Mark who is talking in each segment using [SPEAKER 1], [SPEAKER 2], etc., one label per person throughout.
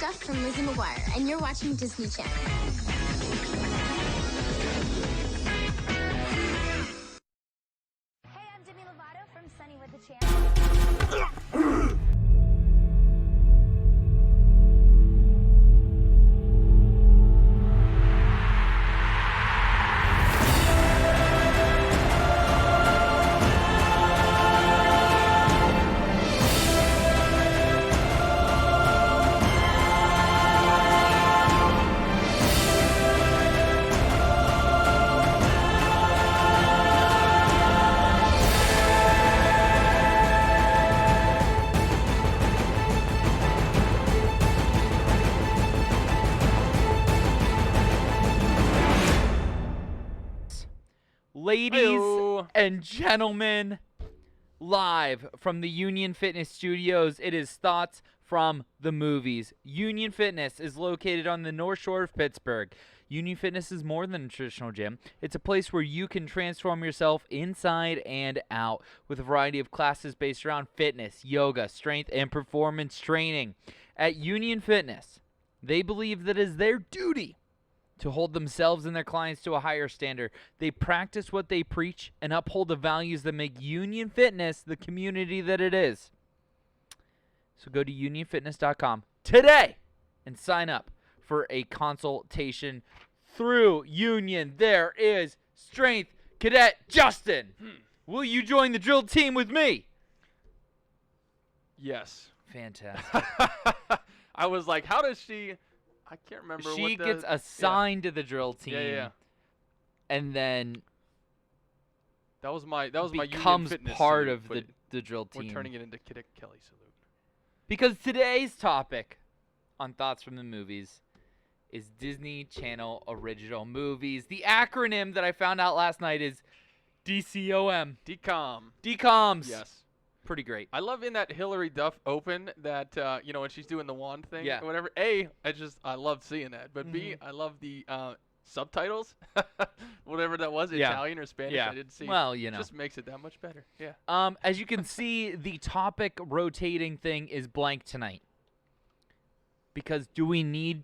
[SPEAKER 1] Jeff from Lizzie McGuire, and you're watching Disney Channel.
[SPEAKER 2] Hey, I'm Demi Lovato from Sunny with the Channel.
[SPEAKER 3] Ladies
[SPEAKER 4] Hey-o.
[SPEAKER 3] and gentlemen, live from the Union Fitness Studios, it is Thoughts from the Movies. Union Fitness is located on the North Shore of Pittsburgh. Union Fitness is more than a traditional gym. It's a place where you can transform yourself inside and out with a variety of classes based around fitness, yoga, strength, and performance training. At Union Fitness, they believe that it is their duty to hold themselves and their clients to a higher standard. They practice what they preach and uphold the values that make Union Fitness the community that it is. So go to unionfitness.com today and sign up for a consultation through Union. There is Strength Cadet Justin. Will you join the drill team with me?
[SPEAKER 4] Yes.
[SPEAKER 3] Fantastic.
[SPEAKER 4] I was like, how does she? I can't remember.
[SPEAKER 3] She
[SPEAKER 4] what the,
[SPEAKER 3] gets assigned to the drill team.
[SPEAKER 4] Yeah.
[SPEAKER 3] And then
[SPEAKER 4] That was my Union
[SPEAKER 3] becomes
[SPEAKER 4] Fitness
[SPEAKER 3] part
[SPEAKER 4] salute,
[SPEAKER 3] of
[SPEAKER 4] but
[SPEAKER 3] the drill team.
[SPEAKER 4] We're turning it into Cadet Kelly salute.
[SPEAKER 3] Because today's topic on Thoughts from the Movies is Disney Channel Original Movies. The acronym that I found out last night is DCOM.
[SPEAKER 4] DCOM.
[SPEAKER 3] DCOMs.
[SPEAKER 4] Yes.
[SPEAKER 3] Pretty great.
[SPEAKER 4] I love in that Hillary Duff open that when she's doing the wand thing
[SPEAKER 3] Yeah.
[SPEAKER 4] or whatever. I love seeing that. But B, I love the subtitles, whatever that was,
[SPEAKER 3] Yeah.
[SPEAKER 4] Italian or Spanish.
[SPEAKER 3] Yeah.
[SPEAKER 4] I didn't see.
[SPEAKER 3] Well, you know.
[SPEAKER 4] Just makes it that much better. Yeah.
[SPEAKER 3] As you can see, the topic rotating thing is blank tonight. Because do we need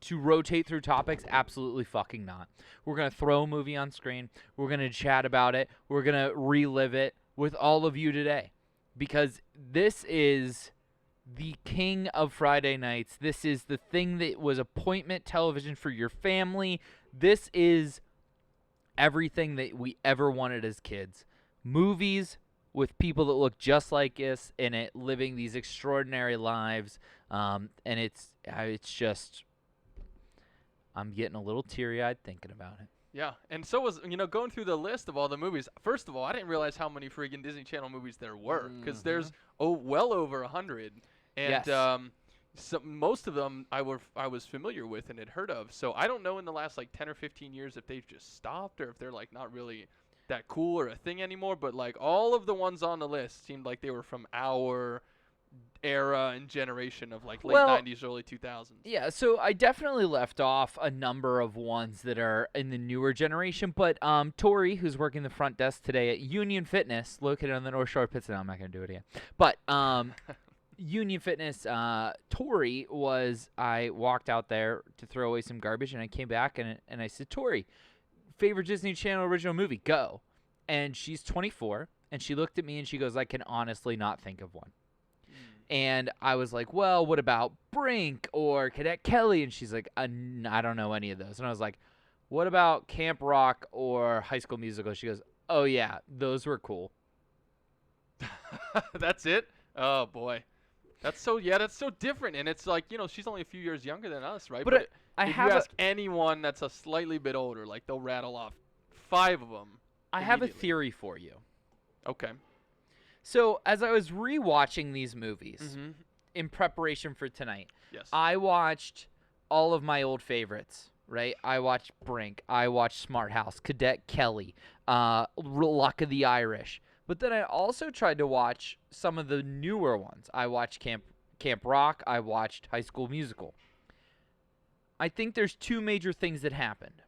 [SPEAKER 3] to rotate through topics? Absolutely fucking not. We're going to throw a movie on screen. We're going to chat about it. We're going to relive it with all of you today. Because this is the king of Friday nights. This is the thing that was appointment television for your family. This is everything that we ever wanted as kids. Movies with people that look just like us in it, living these extraordinary lives. And it's just, I'm getting a little teary-eyed thinking about it.
[SPEAKER 4] Yeah, and so was, going through the list of all the movies. First of all, I didn't realize how many freaking Disney Channel movies there were, because there's well over 100. And
[SPEAKER 3] Yes.
[SPEAKER 4] most of them I was familiar with and had heard of. So I don't know in the last like 10 or 15 years if they've just stopped or if they're like not really that cool or a thing anymore. But like all of the ones on the list seemed like they were from our era and generation of like late 90s, early 2000s.
[SPEAKER 3] Yeah, so I definitely left off a number of ones that are in the newer generation, but Tori, who's working the front desk today at Union Fitness, located on the North Shore of Pittsburgh, I'm not going to do it again, but Union Fitness, Tori I walked out there to throw away some garbage, and I came back, and I said, Tori, favorite Disney Channel original movie, go. And she's 24, and she looked at me, and she goes, I can honestly not think of one. And I was like, well, what about Brink or Cadet Kelly? And she's like, I don't know any of those. And I was like, what about Camp Rock or High School Musical? She goes, oh, yeah, those were cool.
[SPEAKER 4] That's it? Oh, boy. That's so different. And it's like, she's only a few years younger than us, right?
[SPEAKER 3] But
[SPEAKER 4] if you ask anyone that's a slightly bit older, like they'll rattle off 5 of them.
[SPEAKER 3] I have a theory for you.
[SPEAKER 4] Okay.
[SPEAKER 3] So as I was rewatching these movies in preparation for tonight,
[SPEAKER 4] yes,
[SPEAKER 3] I watched all of my old favorites, right? I watched Brink. I watched Smart House, Cadet Kelly, Luck of the Irish. But then I also tried to watch some of the newer ones. I watched Camp Rock. I watched High School Musical. I think there's 2 major things that happened.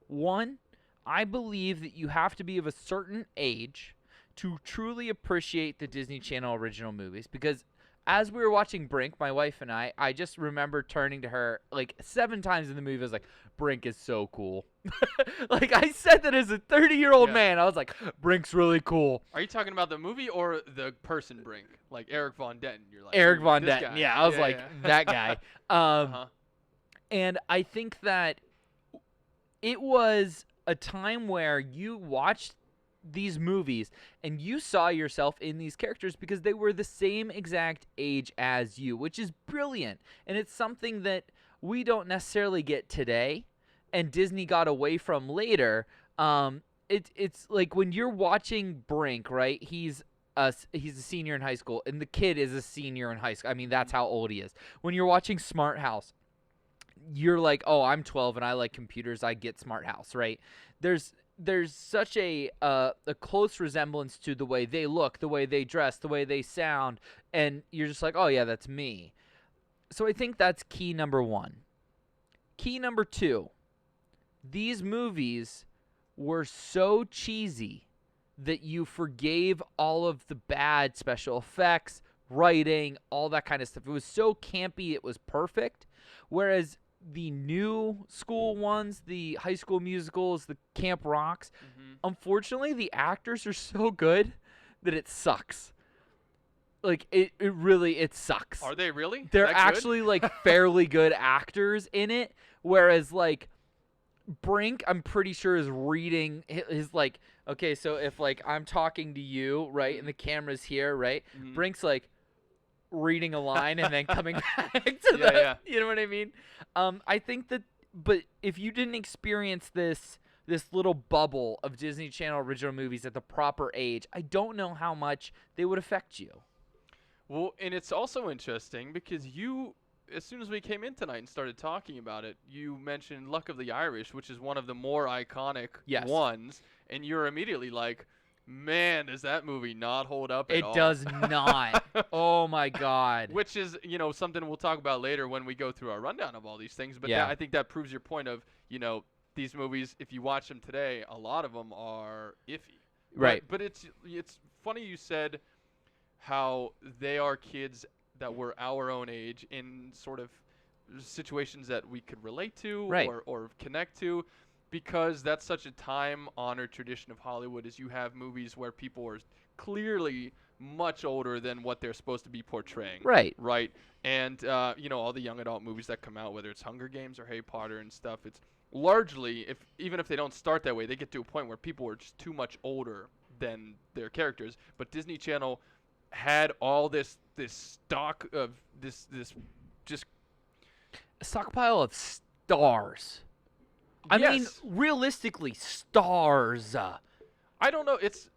[SPEAKER 3] One, I believe that you have to be of a certain age to truly appreciate the Disney Channel original movies, because as we were watching Brink, my wife and I just remember turning to her like 7 times in the movie. I was like, Brink is so cool. Like, I said that as a 30-year-old man. I was like, Brink's really cool.
[SPEAKER 4] Are you talking about the movie or the person Brink? Like Eric Von Denton? You're like
[SPEAKER 3] Eric Von
[SPEAKER 4] this
[SPEAKER 3] Denton.
[SPEAKER 4] guy.
[SPEAKER 3] Yeah, I was like, that guy. And I think that it was a time where you watched these movies and you saw yourself in these characters because they were the same exact age as you, which is brilliant. And it's something that we don't necessarily get today and Disney got away from later. It's like when you're watching Brink, right? He's a senior in high school and the kid is a senior in high school. I mean, that's how old he is. When you're watching Smart House, you're like, oh, I'm 12 and I like computers. I get Smart House, right? There's such a close resemblance to the way they look, the way they dress, the way they sound, and you're just like, oh yeah, that's me. So I think that's key number 1. Key number 2, these movies were so cheesy that you forgave all of the bad special effects, writing, all that kind of stuff. It was so campy, it was perfect. Whereas the new school ones, the High School Musicals, the Camp Rocks, unfortunately, the actors are so good that it sucks. Like, it really sucks.
[SPEAKER 4] Are they really?
[SPEAKER 3] They're
[SPEAKER 4] that
[SPEAKER 3] actually, like, fairly good actors in it, whereas, like, Brink, I'm pretty sure, is reading his, like, okay, so if, like, I'm talking to you, right, and the camera's here, right, Brink's, like, reading a line and then coming back to you know what I mean? I think that, but if you didn't experience this little bubble of Disney Channel original movies at the proper age, I don't know how much they would affect you.
[SPEAKER 4] Well, and it's also interesting because you, as soon as we came in tonight and started talking about it, you mentioned Luck of the Irish, which is one of the more iconic ones, and you're immediately like, man, does that movie not hold up at all?
[SPEAKER 3] It does not. Oh, my God.
[SPEAKER 4] Which is, something we'll talk about later when we go through our rundown of all these things. But I think that proves your point of, these movies, if you watch them today, a lot of them are iffy.
[SPEAKER 3] Right.
[SPEAKER 4] But it's funny you said how they are kids that were our own age in sort of situations that we could relate to or connect to. Because that's such a time-honored tradition of Hollywood is you have movies where people are clearly much older than what they're supposed to be portraying.
[SPEAKER 3] Right.
[SPEAKER 4] Right. And, all the young adult movies that come out, whether it's Hunger Games or Harry Potter and stuff, it's largely, even if they don't start that way, they get to a point where people are just too much older than their characters. But Disney Channel had all this stock of this just
[SPEAKER 3] stockpile of stars. I mean, realistically, stars.
[SPEAKER 4] I don't know. It's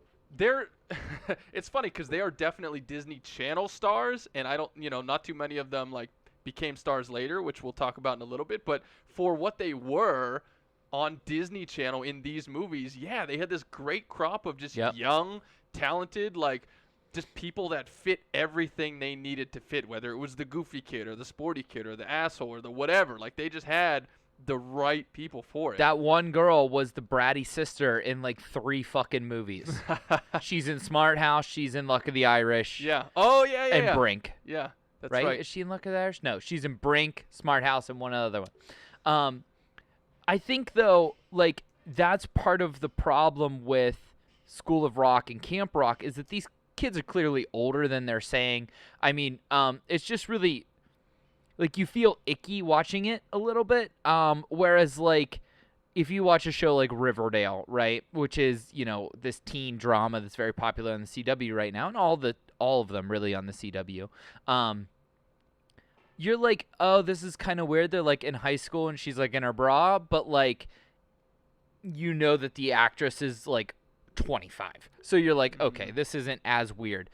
[SPEAKER 4] funny because they are definitely Disney Channel stars, and I don't, not too many of them like became stars later, which we'll talk about in a little bit. But for what they were on Disney Channel in these movies, they had this great crop of just young, talented, like just people that fit everything they needed to fit, whether it was the goofy kid or the sporty kid or the asshole or the whatever. Like they just had the right people for it.
[SPEAKER 3] That one girl was the bratty sister in like 3 fucking movies. She's in Smart House. She's in Luck of the Irish.
[SPEAKER 4] Yeah. Oh, yeah.
[SPEAKER 3] And Brink.
[SPEAKER 4] Yeah, that's right.
[SPEAKER 3] Is she in Luck of the Irish? No, she's in Brink, Smart House, and one other one. I think, though, like, that's part of the problem with School of Rock and Camp Rock is that these kids are clearly older than they're saying. I mean, it's just really... like, you feel icky watching it a little bit, whereas, like, if you watch a show like Riverdale, right, which is, this teen drama that's very popular on the CW right now, and all of them really on the CW, you're like, oh, this is kind of weird. They're, like, in high school, and she's, like, in her bra, but, like, that the actress is, like, 25. So you're like, okay, this isn't as weird.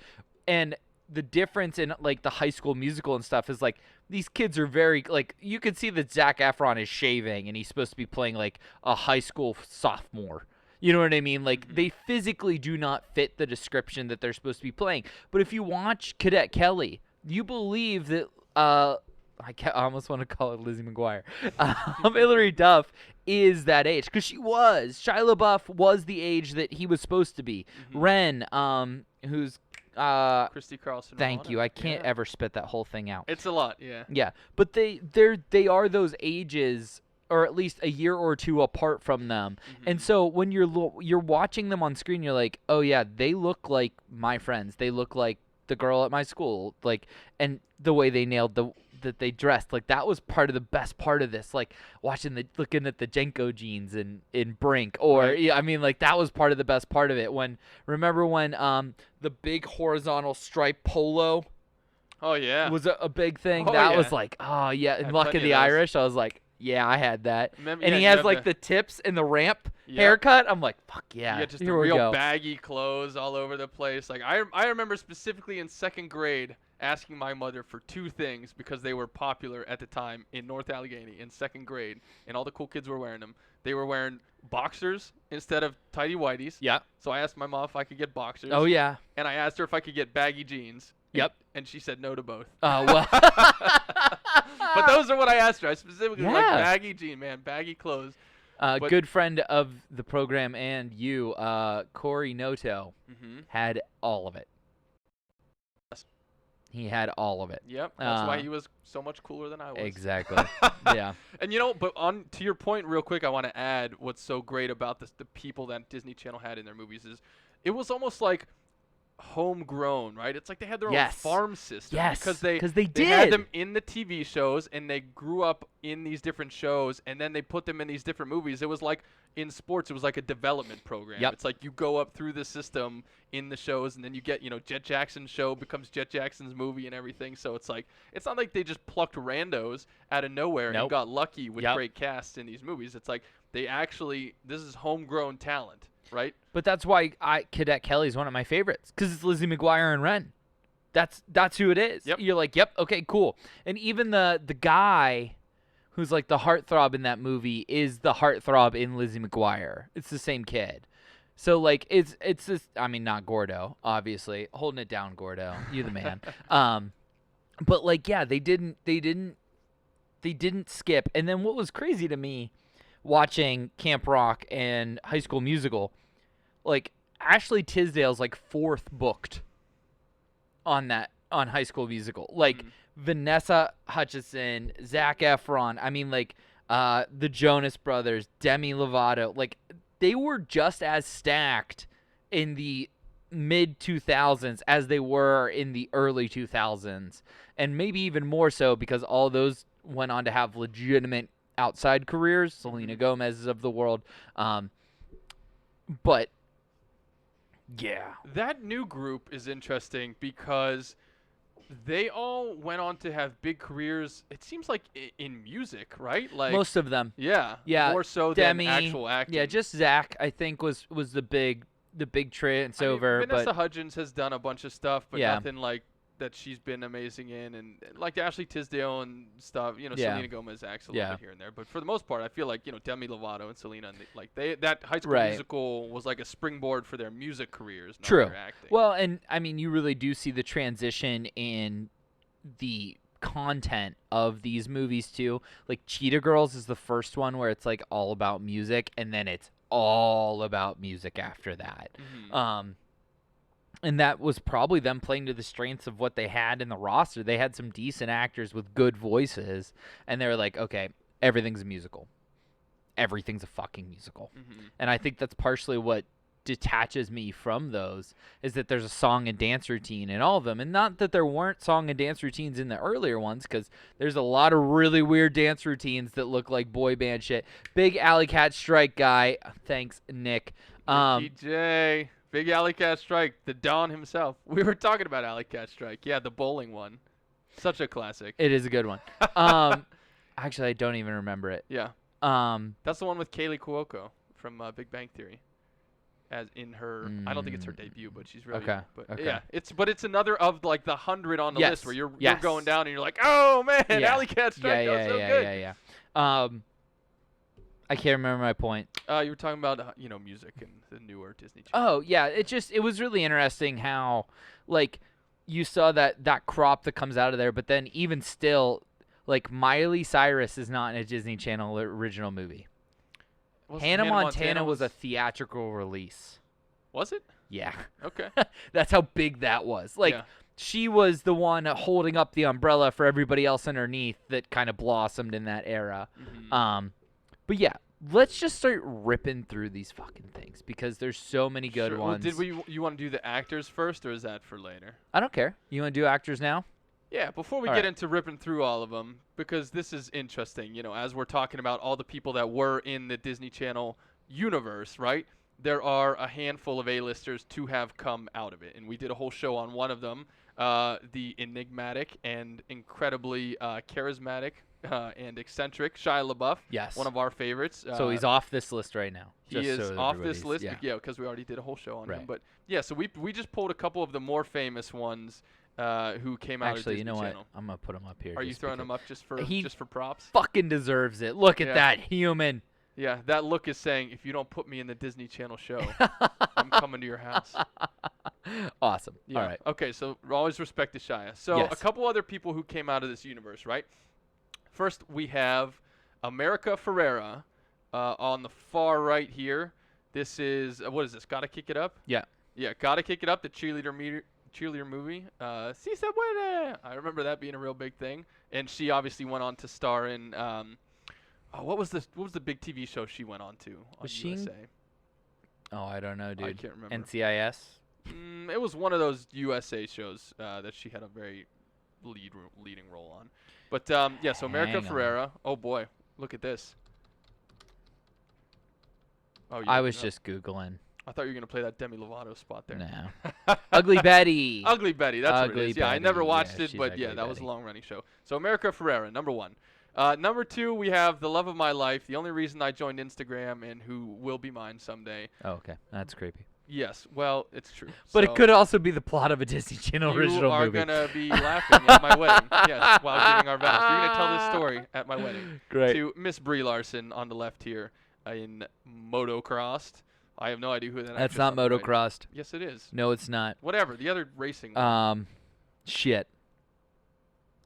[SPEAKER 3] And the difference in, like, the High School Musical and stuff is, like, these kids are very, like, you can see that Zac Efron is shaving and he's supposed to be playing, like, a high school sophomore. You know what I mean? Like, they physically do not fit the description that they're supposed to be playing. But if you watch Cadet Kelly, you believe that, I almost want to call it Lizzie McGuire. Hilary Duff is that age. Because she was. Shia LaBeouf was the age that he was supposed to be. Ren, who's
[SPEAKER 4] Christy Carlson.
[SPEAKER 3] Thank
[SPEAKER 4] Romano.
[SPEAKER 3] you. I can't
[SPEAKER 4] Yeah.
[SPEAKER 3] ever spit that whole thing out.
[SPEAKER 4] It's a lot, yeah.
[SPEAKER 3] Yeah, but they are those ages, or at least a year or two apart from them. And so when you're watching them on screen, you're like, oh yeah, they look like my friends. They look like the girl at my school. Like, and the way they nailed that they dressed, like that was part of the best part of this. Like looking at the Jenko jeans in Brink, or
[SPEAKER 4] Right.
[SPEAKER 3] yeah, I mean, like that was part of the best part of it. Remember when the big horizontal stripe polo
[SPEAKER 4] Oh yeah.
[SPEAKER 3] was a big thing.
[SPEAKER 4] Oh,
[SPEAKER 3] that was
[SPEAKER 4] yeah.
[SPEAKER 3] like, oh yeah, and
[SPEAKER 4] Had
[SPEAKER 3] Luck of
[SPEAKER 4] plenty
[SPEAKER 3] the
[SPEAKER 4] of those.
[SPEAKER 3] Irish. I was like, yeah, I had that.
[SPEAKER 4] Remember-
[SPEAKER 3] And
[SPEAKER 4] yeah,
[SPEAKER 3] he
[SPEAKER 4] you
[SPEAKER 3] has
[SPEAKER 4] have
[SPEAKER 3] like the tips and the ramp
[SPEAKER 4] Yep.
[SPEAKER 3] haircut. I'm like, fuck yeah,
[SPEAKER 4] You got just
[SPEAKER 3] here
[SPEAKER 4] the
[SPEAKER 3] we
[SPEAKER 4] real
[SPEAKER 3] go.
[SPEAKER 4] baggy clothes all over the place. Like I remember specifically in second grade asking my mother for two things because they were popular at the time in North Allegheny in second grade, and all the cool kids were wearing them. They were wearing boxers instead of tidy whities.
[SPEAKER 3] Yeah.
[SPEAKER 4] So I asked my mom if I could get boxers.
[SPEAKER 3] Oh yeah.
[SPEAKER 4] And I asked her if I could get baggy jeans.
[SPEAKER 3] Yep.
[SPEAKER 4] And she said no to both.
[SPEAKER 3] Oh well.
[SPEAKER 4] But those are what I asked her. I specifically was like
[SPEAKER 3] Yeah.
[SPEAKER 4] baggy jean, man, baggy clothes. but-
[SPEAKER 3] Good friend of the program and you, Corey Noto,
[SPEAKER 4] Mm-hmm.
[SPEAKER 3] had all of it. He had all of it.
[SPEAKER 4] Yep. That's why
[SPEAKER 3] Uh,
[SPEAKER 4] he was so much cooler than I was.
[SPEAKER 3] Exactly. Yeah.
[SPEAKER 4] And but on to your point, real quick, I want to add what's so great about the people that Disney Channel had in their movies is it was almost like homegrown, right? It's like they had their own
[SPEAKER 3] Yes.
[SPEAKER 4] farm system
[SPEAKER 3] Yes,
[SPEAKER 4] because they
[SPEAKER 3] 'cause they
[SPEAKER 4] had
[SPEAKER 3] did.
[SPEAKER 4] them in the TV shows and they grew up in these different shows and then they put them in these different movies. It was like in sports, it was like a development program.
[SPEAKER 3] Yep.
[SPEAKER 4] It's like you go up through the system in the shows and then you get, Jet Jackson's show becomes Jet Jackson's movie and everything. So it's like it's not like they just plucked randos out of nowhere and
[SPEAKER 3] Nope.
[SPEAKER 4] got lucky with
[SPEAKER 3] Yep.
[SPEAKER 4] great casts in these movies. It's like this is homegrown talent, right?
[SPEAKER 3] But that's why Cadet Kelly is one of my favorites, because it's Lizzie McGuire and Ren. That's who it is.
[SPEAKER 4] Yep.
[SPEAKER 3] You're like, yep, okay, cool. And even the guy who's like the heartthrob in that movie is the heartthrob in Lizzie McGuire. It's the same kid. So like it's this. I mean, not Gordo, obviously. Holding it down, Gordo. You the man. But like, yeah, they didn't skip. And then what was crazy to me, watching Camp Rock and High School Musical, like Ashley Tisdale's like fourth booked on High School Musical. Like Vanessa Hutchison, Zac Efron. I mean, like the Jonas Brothers, Demi Lovato. Like they were just as stacked in the mid 2000s as they were in the early 2000s, and maybe even more so because all those went on to have legitimate outside careers, Selena Gomez's of the world. But yeah,
[SPEAKER 4] That new group is interesting because they all went on to have big careers. It seems like in music, right? Like
[SPEAKER 3] most of them.
[SPEAKER 4] yeah,
[SPEAKER 3] Yeah,
[SPEAKER 4] more so
[SPEAKER 3] Demi,
[SPEAKER 4] than actual acting.
[SPEAKER 3] Yeah, just Zach, I think was the big transfer.
[SPEAKER 4] Vanessa
[SPEAKER 3] but
[SPEAKER 4] Hudgens has done a bunch of stuff, but
[SPEAKER 3] Yeah.
[SPEAKER 4] nothing like that she's been amazing in, and like Ashley Tisdale and stuff.
[SPEAKER 3] Yeah.
[SPEAKER 4] Selena Gomez acts a little
[SPEAKER 3] Yeah.
[SPEAKER 4] bit here and there, but for the most part, I feel like Demi Lovato and Selena, and that High School
[SPEAKER 3] Right.
[SPEAKER 4] Musical was like a springboard for their music careers, not
[SPEAKER 3] True.
[SPEAKER 4] their acting.
[SPEAKER 3] Well, and I mean, you really do see the transition in the content of these movies too. Like Cheetah Girls is the first one where it's like all about music, and then it's all about music after that. And that was probably them playing to the strengths of what they had in the roster. They had some decent actors with good voices, and they were like, okay, everything's a musical. Everything's a fucking musical. And I think that's partially what detaches me from those, is that there's a song and dance routine in all of them. And not that there weren't song and dance routines in the earlier ones, because there's a lot of really weird dance routines that look like boy band shit. Big Alley Cat Strike guy. Thanks, Nick.
[SPEAKER 4] DJ, Big Alley Cat Strike, the Don himself. We were talking about Alley Cat Strike. Yeah, the bowling one. Such a classic.
[SPEAKER 3] It is a good one. Actually, I don't even remember it.
[SPEAKER 4] Yeah.
[SPEAKER 3] Um,
[SPEAKER 4] That's the one with Kaylee Cuoco from Big Bang Theory. As in her, I don't think it's her debut, but she's really.
[SPEAKER 3] Okay,
[SPEAKER 4] But
[SPEAKER 3] okay.
[SPEAKER 4] yeah, it's another of like the 100 on the
[SPEAKER 3] Yes,
[SPEAKER 4] list where you're
[SPEAKER 3] yes.
[SPEAKER 4] going down and you're like, oh man,
[SPEAKER 3] Yeah.
[SPEAKER 4] Alley Cat Strike, that was so good.
[SPEAKER 3] yeah. I can't remember my point.
[SPEAKER 4] You were talking about music and the newer Disney Channel.
[SPEAKER 3] Oh yeah, it was really interesting how like you saw that crop that comes out of there, but then even still, like Miley Cyrus is not in a Disney Channel original movie.
[SPEAKER 4] Wasn't
[SPEAKER 3] Hannah Montana was a theatrical release.
[SPEAKER 4] Was it?
[SPEAKER 3] Yeah.
[SPEAKER 4] Okay.
[SPEAKER 3] That's how big that was. Like,
[SPEAKER 4] Yeah.
[SPEAKER 3] she was the one holding up the umbrella for everybody else underneath that kind of blossomed in that era. But yeah, let's just start ripping through these fucking things because there's so many good ones.
[SPEAKER 4] Well, you want to do the actors first, or is that for later?
[SPEAKER 3] I don't care. You want to do actors now?
[SPEAKER 4] Yeah, before we
[SPEAKER 3] All
[SPEAKER 4] get
[SPEAKER 3] right.
[SPEAKER 4] into ripping through all of them, because this is interesting, as we're talking about all the people that were in the Disney Channel universe, right? There are a handful of A-listers to have come out of it, and we did a whole show on one of them, the enigmatic and incredibly charismatic and eccentric Shia LaBeouf.
[SPEAKER 3] Yes.
[SPEAKER 4] One of our favorites.
[SPEAKER 3] So he's off this list right now.
[SPEAKER 4] He
[SPEAKER 3] just
[SPEAKER 4] is
[SPEAKER 3] so
[SPEAKER 4] off this
[SPEAKER 3] everybody's-
[SPEAKER 4] list,
[SPEAKER 3] Yeah.
[SPEAKER 4] because we already did a whole show on
[SPEAKER 3] Right.
[SPEAKER 4] him. But yeah, so we just pulled a couple of the more famous ones who came out of
[SPEAKER 3] Actually,
[SPEAKER 4] Disney
[SPEAKER 3] you know what?
[SPEAKER 4] Channel.
[SPEAKER 3] I'm gonna put him up here.
[SPEAKER 4] Are you
[SPEAKER 3] just
[SPEAKER 4] throwing
[SPEAKER 3] because-
[SPEAKER 4] them up just for
[SPEAKER 3] He
[SPEAKER 4] props?
[SPEAKER 3] Fucking deserves it. Look at
[SPEAKER 4] Yeah.
[SPEAKER 3] that human.
[SPEAKER 4] Yeah, that look is saying if you don't put me in the Disney Channel show, I'm coming to your house.
[SPEAKER 3] Awesome.
[SPEAKER 4] Yeah.
[SPEAKER 3] All right.
[SPEAKER 4] Okay, so always respect to Shia. So
[SPEAKER 3] Yes.
[SPEAKER 4] a couple other people who came out of this universe, right? First, we have America Ferrera on the far right here. This is what is this? Gotta Kick It Up.
[SPEAKER 3] Yeah.
[SPEAKER 4] Yeah, Gotta Kick It Up, the cheerleader movie. Si se puede. I remember that being a real big thing, and she obviously went on to star in. What was the big TV show she went on to on
[SPEAKER 3] Was she in-
[SPEAKER 4] USA?
[SPEAKER 3] Oh, I don't know, dude.
[SPEAKER 4] I can't remember.
[SPEAKER 3] NCIS.
[SPEAKER 4] It was one of those USA shows that she had a very leading role on. But yeah, so America
[SPEAKER 3] Hang on.
[SPEAKER 4] Ferrera. Oh boy, look at this. Oh,
[SPEAKER 3] I was just googling.
[SPEAKER 4] I thought you were gonna play that Demi Lovato spot there.
[SPEAKER 3] No. Ugly Betty.
[SPEAKER 4] Ugly Betty. That's what it
[SPEAKER 3] Ugly
[SPEAKER 4] is. Yeah, I never
[SPEAKER 3] Betty,
[SPEAKER 4] watched
[SPEAKER 3] yeah,
[SPEAKER 4] it,
[SPEAKER 3] she's
[SPEAKER 4] but
[SPEAKER 3] Ugly
[SPEAKER 4] yeah, that was a
[SPEAKER 3] Betty.
[SPEAKER 4] long-running show. So America Ferrera, number 1. Number 2, we have the love of my life, the only reason I joined Instagram and who will be mine someday.
[SPEAKER 3] Oh, okay. That's creepy.
[SPEAKER 4] Yes, well, it's true.
[SPEAKER 3] But
[SPEAKER 4] So
[SPEAKER 3] it could also be the plot of a Disney Channel original
[SPEAKER 4] you are
[SPEAKER 3] movie.
[SPEAKER 4] gonna be laughing at my wedding. Yes, while giving our vows. You're gonna tell this story at my wedding.
[SPEAKER 3] Great.
[SPEAKER 4] To Miss Brie Larson on the left here in Motocrossed. I have no idea who that
[SPEAKER 3] That's
[SPEAKER 4] actress
[SPEAKER 3] not
[SPEAKER 4] on the right is.
[SPEAKER 3] motocrossed.
[SPEAKER 4] Yes, it is.
[SPEAKER 3] No, it's not.
[SPEAKER 4] Whatever. The other racing one.
[SPEAKER 3] Shit.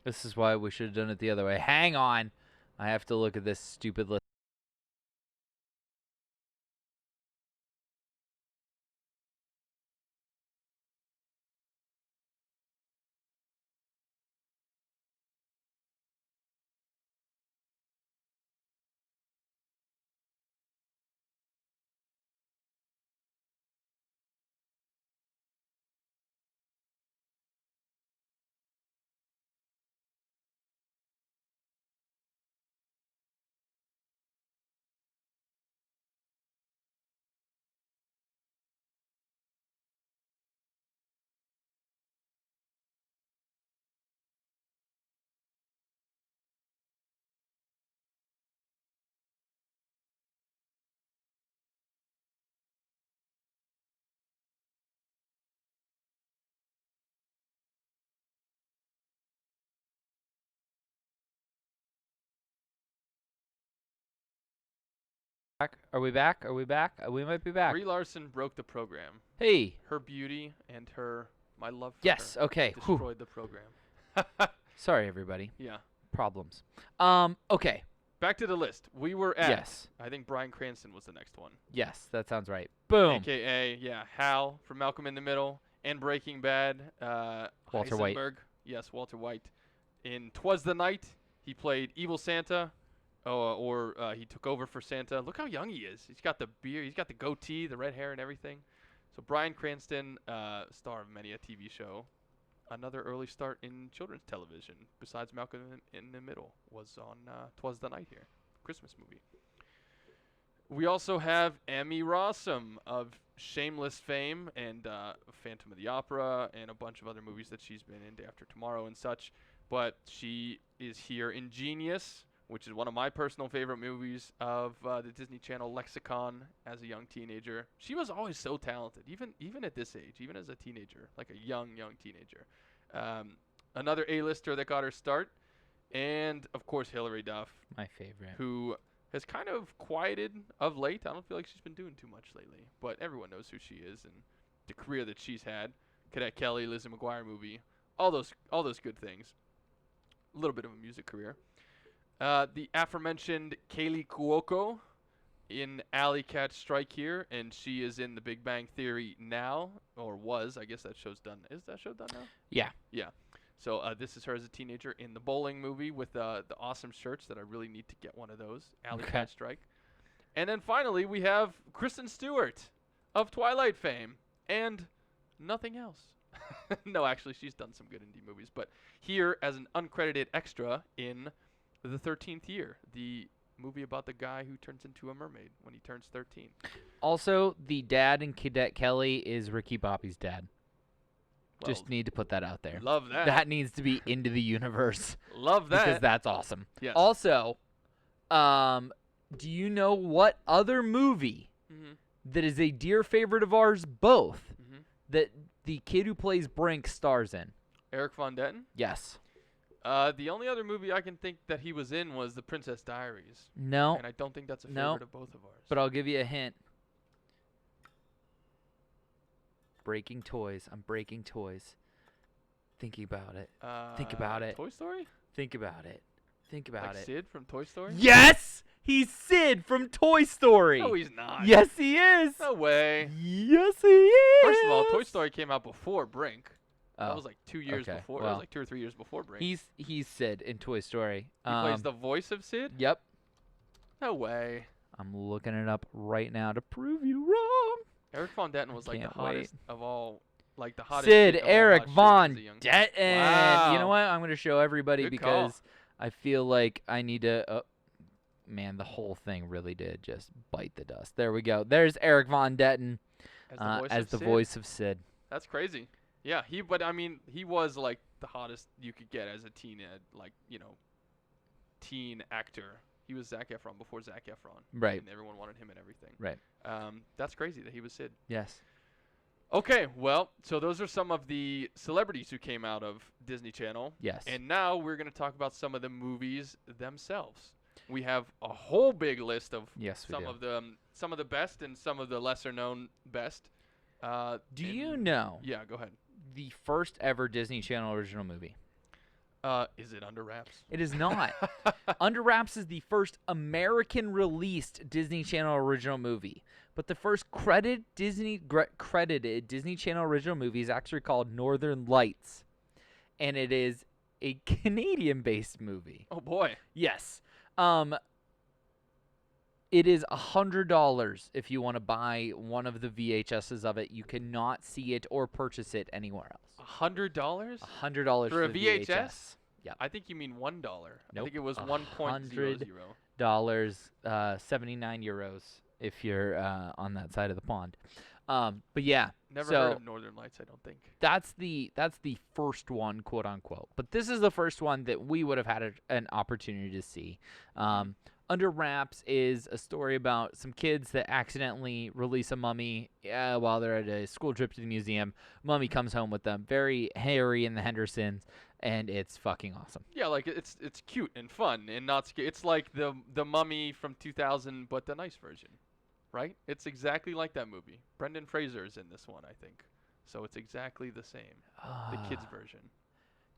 [SPEAKER 3] This is why we should have done it the other way. Hang on. I have to look at this stupid list. Are we back? Are we back? We might be back.
[SPEAKER 4] Brie Larson broke the program.
[SPEAKER 3] Hey.
[SPEAKER 4] Her beauty and my love for
[SPEAKER 3] Yes.
[SPEAKER 4] her
[SPEAKER 3] Okay. Whew.
[SPEAKER 4] destroyed the program.
[SPEAKER 3] Sorry, everybody.
[SPEAKER 4] Yeah.
[SPEAKER 3] Problems. Okay.
[SPEAKER 4] Back to the list. We were at.
[SPEAKER 3] Yes.
[SPEAKER 4] I think Bryan Cranston was the next one.
[SPEAKER 3] Yes, that sounds right. Boom.
[SPEAKER 4] AKA, yeah, Hal from Malcolm in the Middle and Breaking Bad.
[SPEAKER 3] Walter White.
[SPEAKER 4] Heisenberg. Yes, Walter White. In 'Twas the Night, he played Evil Santa, or he took over for Santa. Look how young he is. He's got the beard, he's got the goatee, the red hair, and everything. So Bryan Cranston, star of many a TV show. Another early start in children's television, besides Malcolm in the Middle, was on 'Twas the Night here, Christmas movie. We also have Emmy Rossum of Shameless fame and Phantom of the Opera and a bunch of other movies that she's been in, Day After Tomorrow and such. But she is here in Genius, which is one of my personal favorite movies of the Disney Channel lexicon as a young teenager. She was always so talented, even at this age, even as a teenager, like a young teenager. Another A-lister that got her start. And, of course, Hilary Duff,
[SPEAKER 3] My favorite.
[SPEAKER 4] who has kind of quieted of late. I don't feel like she's been doing too much lately, but everyone knows who she is and the career that she's had. Cadet Kelly, Lizzie McGuire movie, all those good things. A little bit of a music career. The aforementioned Kaylee Cuoco in Alley Cat Strike here, and she is in The Big Bang Theory now, or was. I guess that show's done. Is that show done now?
[SPEAKER 3] Yeah.
[SPEAKER 4] Yeah. So this is her as a teenager in the bowling movie with the awesome shirts that I really need to get one of those. Alley Cat Strike. And then finally we have Kristen Stewart of Twilight fame and nothing else. No, actually, she's done some good indie movies, but here as an uncredited extra in The 13th Year, the movie about the guy who turns into a mermaid when he turns 13.
[SPEAKER 3] Also, the dad in Cadet Kelly is Ricky Bobby's dad.
[SPEAKER 4] Well,
[SPEAKER 3] Just need to put that out there.
[SPEAKER 4] love that.
[SPEAKER 3] That needs to be into the universe.
[SPEAKER 4] Love that.
[SPEAKER 3] Because that's awesome.
[SPEAKER 4] Yes.
[SPEAKER 3] Also, do you know what other movie that is a dear favorite of ours both that the kid who plays Brink stars in?
[SPEAKER 4] Eric Von Detten?
[SPEAKER 3] Yes.
[SPEAKER 4] The only other movie I can think that he was in was The Princess Diaries.
[SPEAKER 3] No.
[SPEAKER 4] And I don't think that's a favorite of both of ours.
[SPEAKER 3] But I'll give you a hint. Breaking toys. I'm breaking toys. Thinking about it. Think about it.
[SPEAKER 4] Toy Story?
[SPEAKER 3] Think about it. Think about
[SPEAKER 4] Like
[SPEAKER 3] it.
[SPEAKER 4] Sid from Toy Story?
[SPEAKER 3] Yes! He's Sid from Toy Story.
[SPEAKER 4] No, he's not.
[SPEAKER 3] Yes, he is.
[SPEAKER 4] No way.
[SPEAKER 3] Yes, he is.
[SPEAKER 4] First of all, Toy Story came out before Brink. That
[SPEAKER 3] Oh,
[SPEAKER 4] was like 2 years
[SPEAKER 3] okay.
[SPEAKER 4] before. That
[SPEAKER 3] Well,
[SPEAKER 4] was like 2 or 3 years before Brink.
[SPEAKER 3] He's Sid in Toy Story.
[SPEAKER 4] He plays the voice of Sid?
[SPEAKER 3] Yep.
[SPEAKER 4] No way.
[SPEAKER 3] I'm looking it up right now to prove you wrong.
[SPEAKER 4] Eric Von Detten was like the
[SPEAKER 3] Can't wait.
[SPEAKER 4] hottest of all, like the hottest.
[SPEAKER 3] Sid
[SPEAKER 4] kid of all
[SPEAKER 3] Eric
[SPEAKER 4] hot shit
[SPEAKER 3] Von
[SPEAKER 4] as a young-
[SPEAKER 3] Detten.
[SPEAKER 4] Wow.
[SPEAKER 3] You know what? I'm going to show everybody
[SPEAKER 4] Good call.
[SPEAKER 3] because I feel like I need to. Man, the whole thing really did just bite the dust. There we go. There's Eric Von Detten as the voice of Sid.
[SPEAKER 4] That's crazy. Yeah, but I mean, he was like the hottest you could get as a teen, teen actor. He was Zac Efron before Zac Efron.
[SPEAKER 3] Right.
[SPEAKER 4] And everyone wanted him and everything.
[SPEAKER 3] Right.
[SPEAKER 4] That's crazy that he was Sid.
[SPEAKER 3] Yes.
[SPEAKER 4] Okay, well, so those are some of the celebrities who came out of Disney Channel.
[SPEAKER 3] Yes.
[SPEAKER 4] And now we're going to talk about some of the movies themselves. We have a whole big list of some of the best and some of the lesser known best.
[SPEAKER 3] Do you know
[SPEAKER 4] Yeah, go ahead.
[SPEAKER 3] the first ever Disney Channel original movie?
[SPEAKER 4] Is it Under Wraps?
[SPEAKER 3] It is not. Under Wraps is the first American-released Disney Channel original movie. But the first credited Disney Channel original movie is actually called Northern Lights. And it is a Canadian-based movie.
[SPEAKER 4] Oh, boy.
[SPEAKER 3] Yes. It is $100 if you want to buy one of the VHSs of it. You cannot see it or purchase it anywhere else.
[SPEAKER 4] $100?
[SPEAKER 3] $100
[SPEAKER 4] For a
[SPEAKER 3] the
[SPEAKER 4] VHS?
[SPEAKER 3] Yeah.
[SPEAKER 4] I think you mean $1. I
[SPEAKER 3] Nope.
[SPEAKER 4] think it was 1.00.
[SPEAKER 3] $100, 79 euros if you're on that side of the pond. But yeah,
[SPEAKER 4] Never heard of Northern Lights, I don't think.
[SPEAKER 3] that's the first one, quote unquote. But this is the first one that we would have had an opportunity to see. Under Wraps is a story about some kids that accidentally release a mummy while they're at a school trip to the museum. Mummy comes home with them. Very Harry and the Hendersons, and it's fucking awesome.
[SPEAKER 4] Yeah, like it's cute and fun and not scary. It's like the Mummy from 2000, but the nice version, right? It's exactly like that movie. Brendan Fraser is in this one, I think. So it's exactly the same, the kids version.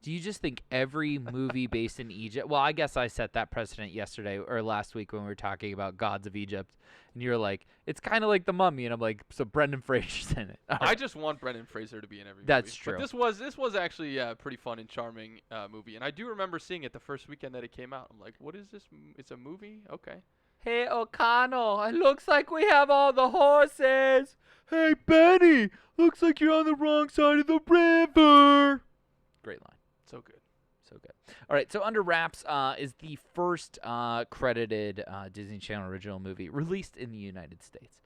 [SPEAKER 3] Do you just think every movie based in Egypt? Well, I guess I set that precedent yesterday or last week when we were talking about gods of Egypt, and you're like, it's kind of like the Mummy, and I'm like, so Brendan Fraser's in it. All
[SPEAKER 4] I
[SPEAKER 3] right.
[SPEAKER 4] just want Brendan Fraser to be in every movie.
[SPEAKER 3] That's true.
[SPEAKER 4] But this was actually a pretty fun and charming movie, and I do remember seeing it the first weekend that it came out. I'm like, what is this? It's a movie? Okay.
[SPEAKER 3] Hey, O'Connell, it looks like we have all the horses. Hey, Benny, looks like you're on the wrong side of the river. Great line.
[SPEAKER 4] So good.
[SPEAKER 3] So good. All right, so Under Wraps is the first credited Disney Channel original movie released in the United States.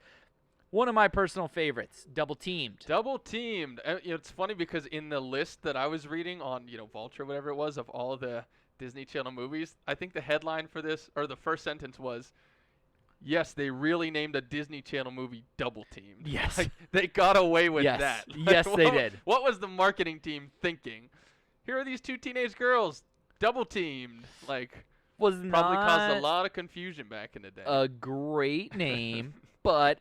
[SPEAKER 3] One of my personal favorites, Double Teamed.
[SPEAKER 4] Double Teamed. It's funny because in the list that I was reading on, Vulture, whatever it was, of all of the Disney Channel movies, I think the headline for this, or the first sentence was, yes, they really named a Disney Channel movie Double Teamed.
[SPEAKER 3] Yes.
[SPEAKER 4] Like, they got away with
[SPEAKER 3] Yes.
[SPEAKER 4] that.
[SPEAKER 3] Yes, they did.
[SPEAKER 4] What was the marketing team thinking? Here are these two teenage girls, double teamed. Like,
[SPEAKER 3] Was
[SPEAKER 4] probably caused a
[SPEAKER 3] not
[SPEAKER 4] lot of confusion back in the day.
[SPEAKER 3] a great name, but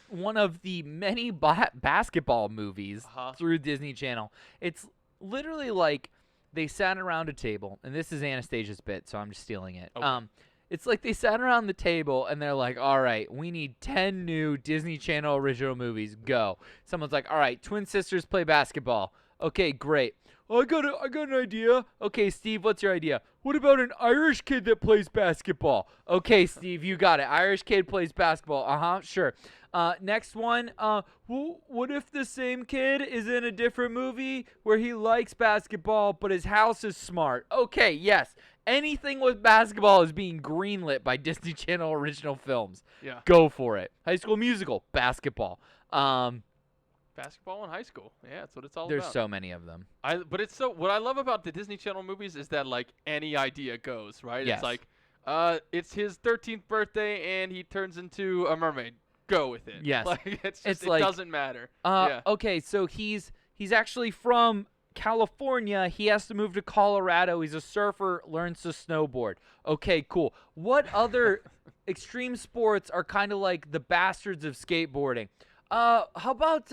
[SPEAKER 3] one of the many basketball movies through Disney Channel. It's literally like they sat around a table, and this is Anastasia's bit, so I'm just stealing it.
[SPEAKER 4] Okay.
[SPEAKER 3] It's like they sat around the table and they're like, all right, we need 10 new Disney Channel original movies. Go. Someone's like, all right, twin sisters play basketball. Okay, great. I got an idea. Okay, Steve, what's your idea? What about an Irish kid that plays basketball? Okay, Steve, you got it. Irish kid plays basketball. Sure. Next one, what if the same kid is in a different movie where he likes basketball, but his house is smart? Okay, yes. Anything with basketball is being greenlit by Disney Channel original films.
[SPEAKER 4] Yeah.
[SPEAKER 3] Go for it. High School Musical, basketball.
[SPEAKER 4] Basketball in high school. Yeah, that's what it's all
[SPEAKER 3] There's
[SPEAKER 4] about.
[SPEAKER 3] so many of them.
[SPEAKER 4] But it's so what I love about the Disney Channel movies is that like any idea goes, right?
[SPEAKER 3] Yes.
[SPEAKER 4] It's like it's his 13th birthday and he turns into a mermaid. Go with it.
[SPEAKER 3] Yes.
[SPEAKER 4] Like it's
[SPEAKER 3] It's like,
[SPEAKER 4] doesn't matter.
[SPEAKER 3] Okay, so he's actually from California. He has to move to Colorado. He's a surfer, learns to snowboard. Okay, cool. What other extreme sports are kind of like the bastards of skateboarding? How about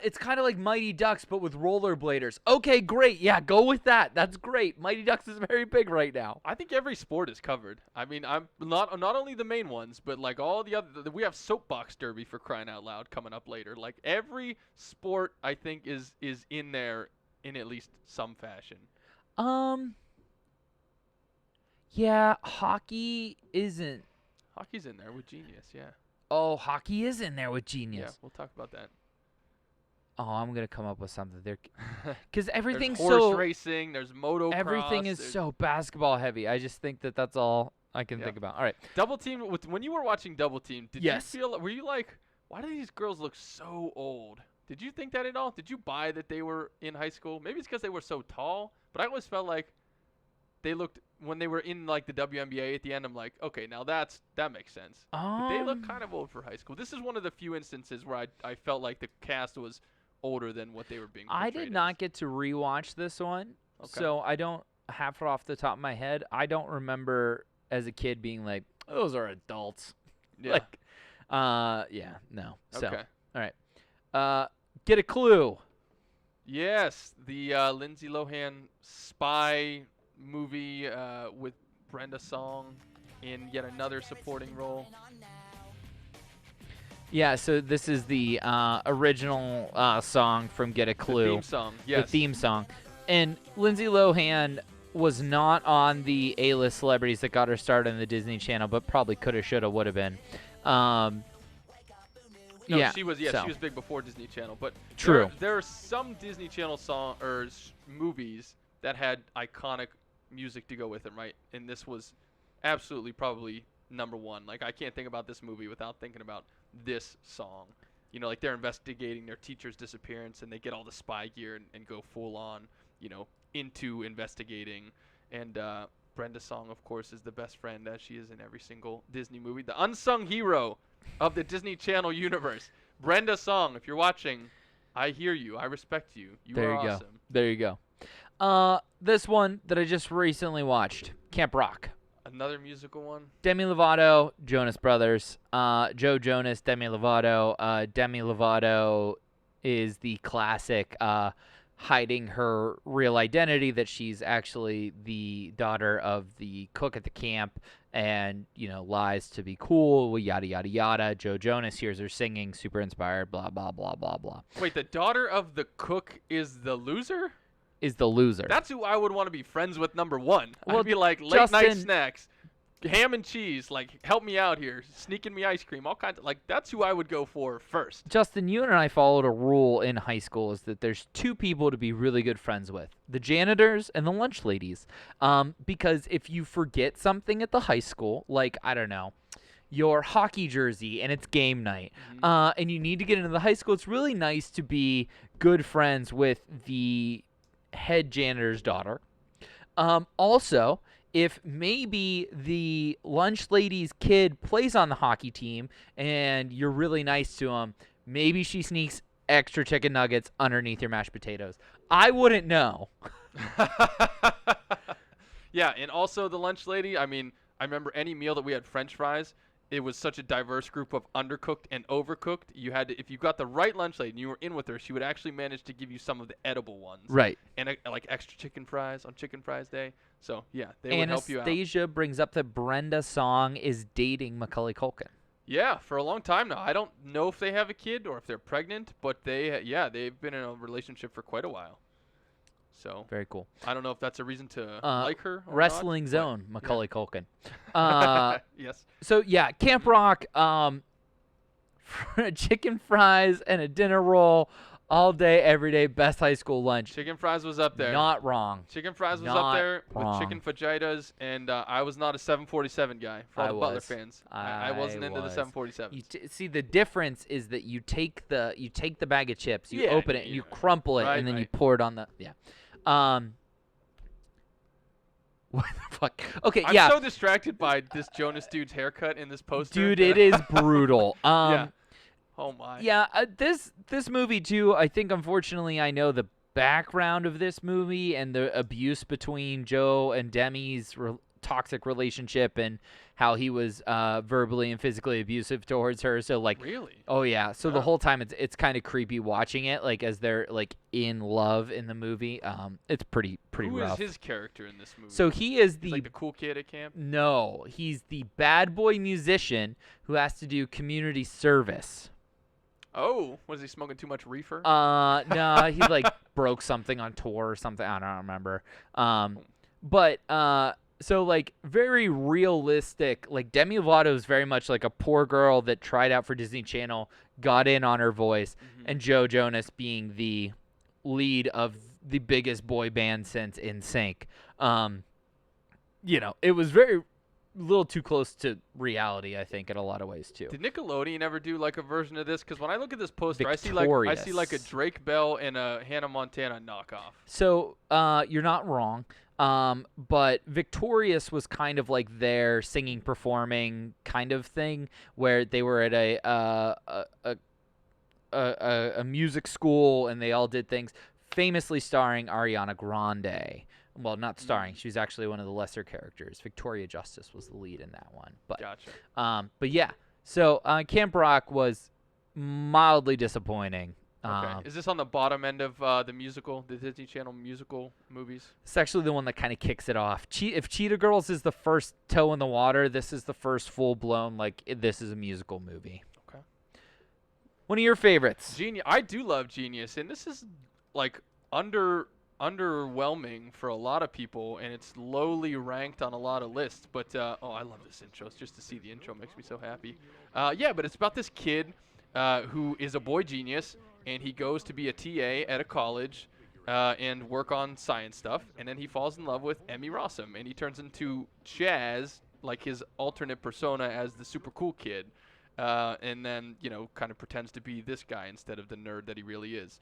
[SPEAKER 3] it's kind of like Mighty Ducks but with rollerbladers. Okay, great. Yeah, go with that. That's great. Mighty Ducks is very big right now.
[SPEAKER 4] I think every sport is covered. I mean, I'm not only the main ones, but like all the other. We have soapbox derby for crying out loud coming up later. Like every sport, I think is in there in at least some fashion.
[SPEAKER 3] Yeah, hockey isn't.
[SPEAKER 4] Hockey's in there with Genius, yeah.
[SPEAKER 3] Oh, hockey is in there with Genius.
[SPEAKER 4] Yeah, we'll talk about that.
[SPEAKER 3] Oh, I'm gonna come up with something there, because everything's
[SPEAKER 4] there's horse
[SPEAKER 3] so
[SPEAKER 4] racing. There's motocross.
[SPEAKER 3] everything is so basketball heavy. I just think that's all I can think about. All right,
[SPEAKER 4] Double Team. When you were watching Double Team, did
[SPEAKER 3] Yes.
[SPEAKER 4] you feel? Were you like, why do these girls look so old? Did you think that at all? Did you buy that they were in high school? Maybe it's because they were so tall, but I always felt like they looked when they were in like the WNBA at the end. I'm like, okay, now that makes sense. But they look kind of old for high school. This is one of the few instances where I felt like the cast was older than what they were being portrayed
[SPEAKER 3] I did not get to rewatch this one, so I don't have it off the top of my head. I don't remember as a kid being like, those are adults.
[SPEAKER 4] Yeah.
[SPEAKER 3] No. So,
[SPEAKER 4] Okay.
[SPEAKER 3] all right. Get a clue.
[SPEAKER 4] Yes, the Lindsay Lohan spy movie with Brenda Song in yet another supporting role.
[SPEAKER 3] Yeah, so this is the original song from Get a Clue.
[SPEAKER 4] The theme song, yes.
[SPEAKER 3] The theme song. And Lindsay Lohan was not on the A-list celebrities that got her started in the Disney Channel, but probably coulda, shoulda, woulda been.
[SPEAKER 4] No,
[SPEAKER 3] yeah,
[SPEAKER 4] she was. Yeah,
[SPEAKER 3] so.
[SPEAKER 4] she was big before Disney Channel. But
[SPEAKER 3] True.
[SPEAKER 4] There are some Disney Channel movies that had iconic music to go with them, right? And this was absolutely probably number one. Like I can't think about this movie without thinking about this song. You know, like they're investigating their teacher's disappearance and they get all the spy gear and go full on, you know, into investigating. And Brenda Song, of course, is the best friend as she is in every single Disney movie. The unsung hero of the Disney Channel universe. Brenda Song, if you're watching, I hear you. I respect you. You are awesome.
[SPEAKER 3] There you go. This one that I just recently watched, Camp Rock.
[SPEAKER 4] Another musical one?
[SPEAKER 3] Demi Lovato, Jonas Brothers. Joe Jonas, Demi Lovato. Demi Lovato is the classic hiding her real identity that she's actually the daughter of the cook at the camp and, you know, lies to be cool, yada, yada, yada. Joe Jonas hears her singing, super inspired, blah, blah, blah, blah, blah.
[SPEAKER 4] Wait, the daughter of the cook is the loser?
[SPEAKER 3] Is the loser.
[SPEAKER 4] That's who I would want to be friends with, number one.
[SPEAKER 3] Well,
[SPEAKER 4] I'd be like, late night snacks, ham and cheese, like, help me out here, sneaking me ice cream, all kinds of, like, that's who I would go for first.
[SPEAKER 3] Justin, you and I followed a rule in high school is that there's two people to be really good friends with, the janitors and the lunch ladies. Because if you forget something at the high school, like, I don't know, your hockey jersey and it's game night, and you need to get into the high school, it's really nice to be good friends with the head janitor's daughter. Also, if maybe the lunch lady's kid plays on the hockey team and you're really nice to him, maybe she sneaks extra chicken nuggets underneath your mashed potatoes. I wouldn't know.
[SPEAKER 4] Yeah, and also the lunch lady, I mean, I remember any meal that we had French fries, it was such a diverse group of undercooked and overcooked. You had to, if you got the right lunch lady and you were in with her, she would actually manage to give you some of the edible ones.
[SPEAKER 3] Right.
[SPEAKER 4] And like extra chicken fries on Chicken Fries Day. So yeah, they would help you out.
[SPEAKER 3] Anastasia brings up that Brenda Song is dating Macaulay Culkin.
[SPEAKER 4] Yeah, for a long time now. I don't know if they have a kid or if they're pregnant, but they've been in a relationship for quite a while. So
[SPEAKER 3] Very cool.
[SPEAKER 4] I don't know if that's a reason to like her or
[SPEAKER 3] Wrestling
[SPEAKER 4] not,
[SPEAKER 3] Zone, Macaulay Culkin.
[SPEAKER 4] Yes.
[SPEAKER 3] So yeah, Camp Rock, chicken fries and a dinner roll all day, every day, best high school lunch.
[SPEAKER 4] Chicken fries was up there.
[SPEAKER 3] Not wrong.
[SPEAKER 4] Chicken fries was
[SPEAKER 3] Not
[SPEAKER 4] up there
[SPEAKER 3] wrong.
[SPEAKER 4] with chicken fajitas, and I was not a 747 guy for all the Butler fans. I wasn't into the 747s.
[SPEAKER 3] See, the difference is that you take the bag of chips, you
[SPEAKER 4] Yeah,
[SPEAKER 3] open it, you crumple it,
[SPEAKER 4] Right,
[SPEAKER 3] and then you
[SPEAKER 4] right.
[SPEAKER 3] pour it on the What the fuck? Okay,
[SPEAKER 4] I'm
[SPEAKER 3] yeah,
[SPEAKER 4] so distracted by this Jonas dude's haircut in this poster.
[SPEAKER 3] dude, it is brutal.
[SPEAKER 4] Yeah. Oh my.
[SPEAKER 3] Yeah, this movie too. I think unfortunately I know the background of this movie and the abuse between Joe and Demi's toxic relationship and how he was verbally and physically abusive towards her. So like,
[SPEAKER 4] Really?
[SPEAKER 3] oh yeah. So the
[SPEAKER 4] Oh.
[SPEAKER 3] whole time it's kind of creepy watching it, like as they're like in love in the movie. It's pretty
[SPEAKER 4] Who
[SPEAKER 3] rough.
[SPEAKER 4] is his character in this movie?
[SPEAKER 3] So he is
[SPEAKER 4] He's like the cool kid at camp.
[SPEAKER 3] no, he's the bad boy musician who has to do community service.
[SPEAKER 4] Oh, was he smoking too much reefer?
[SPEAKER 3] No, he like broke something on tour or something. I don't remember. But so like very realistic. Like Demi Lovato is very much like a poor girl that tried out for Disney Channel, got in on her voice, and Joe Jonas being the lead of the biggest boy band since NSYNC. It was very little too close to reality, I think, in a lot of ways too.
[SPEAKER 4] Did Nickelodeon ever do like a version of this? Because when I look at this poster, I see
[SPEAKER 3] Victorious.
[SPEAKER 4] like a Drake Bell and a Hannah Montana knockoff.
[SPEAKER 3] So you're not wrong. But Victorious was kind of like their singing, performing kind of thing, where they were at a music school and they all did things, famously starring Ariana Grande. Well, not starring. She was actually one of the lesser characters. Victoria Justice was the lead in that one. But
[SPEAKER 4] Gotcha.
[SPEAKER 3] but yeah. So Camp Rock was mildly disappointing.
[SPEAKER 4] Okay. Is this on the bottom end of the musical, the Disney Channel musical movies?
[SPEAKER 3] It's actually the one that kind of kicks it off. If Cheetah Girls is the first toe in the water, this is the first full-blown, this is a musical movie.
[SPEAKER 4] Okay.
[SPEAKER 3] One of your favorites.
[SPEAKER 4] Genius. I do love Genius, and this is like underwhelming for a lot of people, and it's lowly ranked on a lot of lists. But I love this intro. Just to see the intro makes me so happy. But it's about this kid who is a boy genius, and he goes to be a TA at a college and work on science stuff, and then he falls in love with Emmy Rossum, and he turns into Chaz, like his alternate persona as the super cool kid, and then kind of pretends to be this guy instead of the nerd that he really is.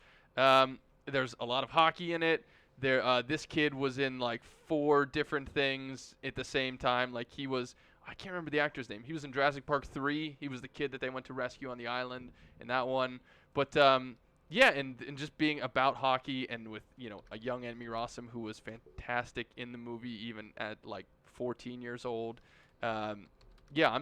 [SPEAKER 4] There's a lot of hockey in it. This kid was in like 4 different things at the same time. Like I can't remember the actor's name. He was in Jurassic Park 3. He was the kid that they went to rescue on the island in that one. But and just being about hockey and with a young Emmy Rossum who was fantastic in the movie even at like 14 years old. I'm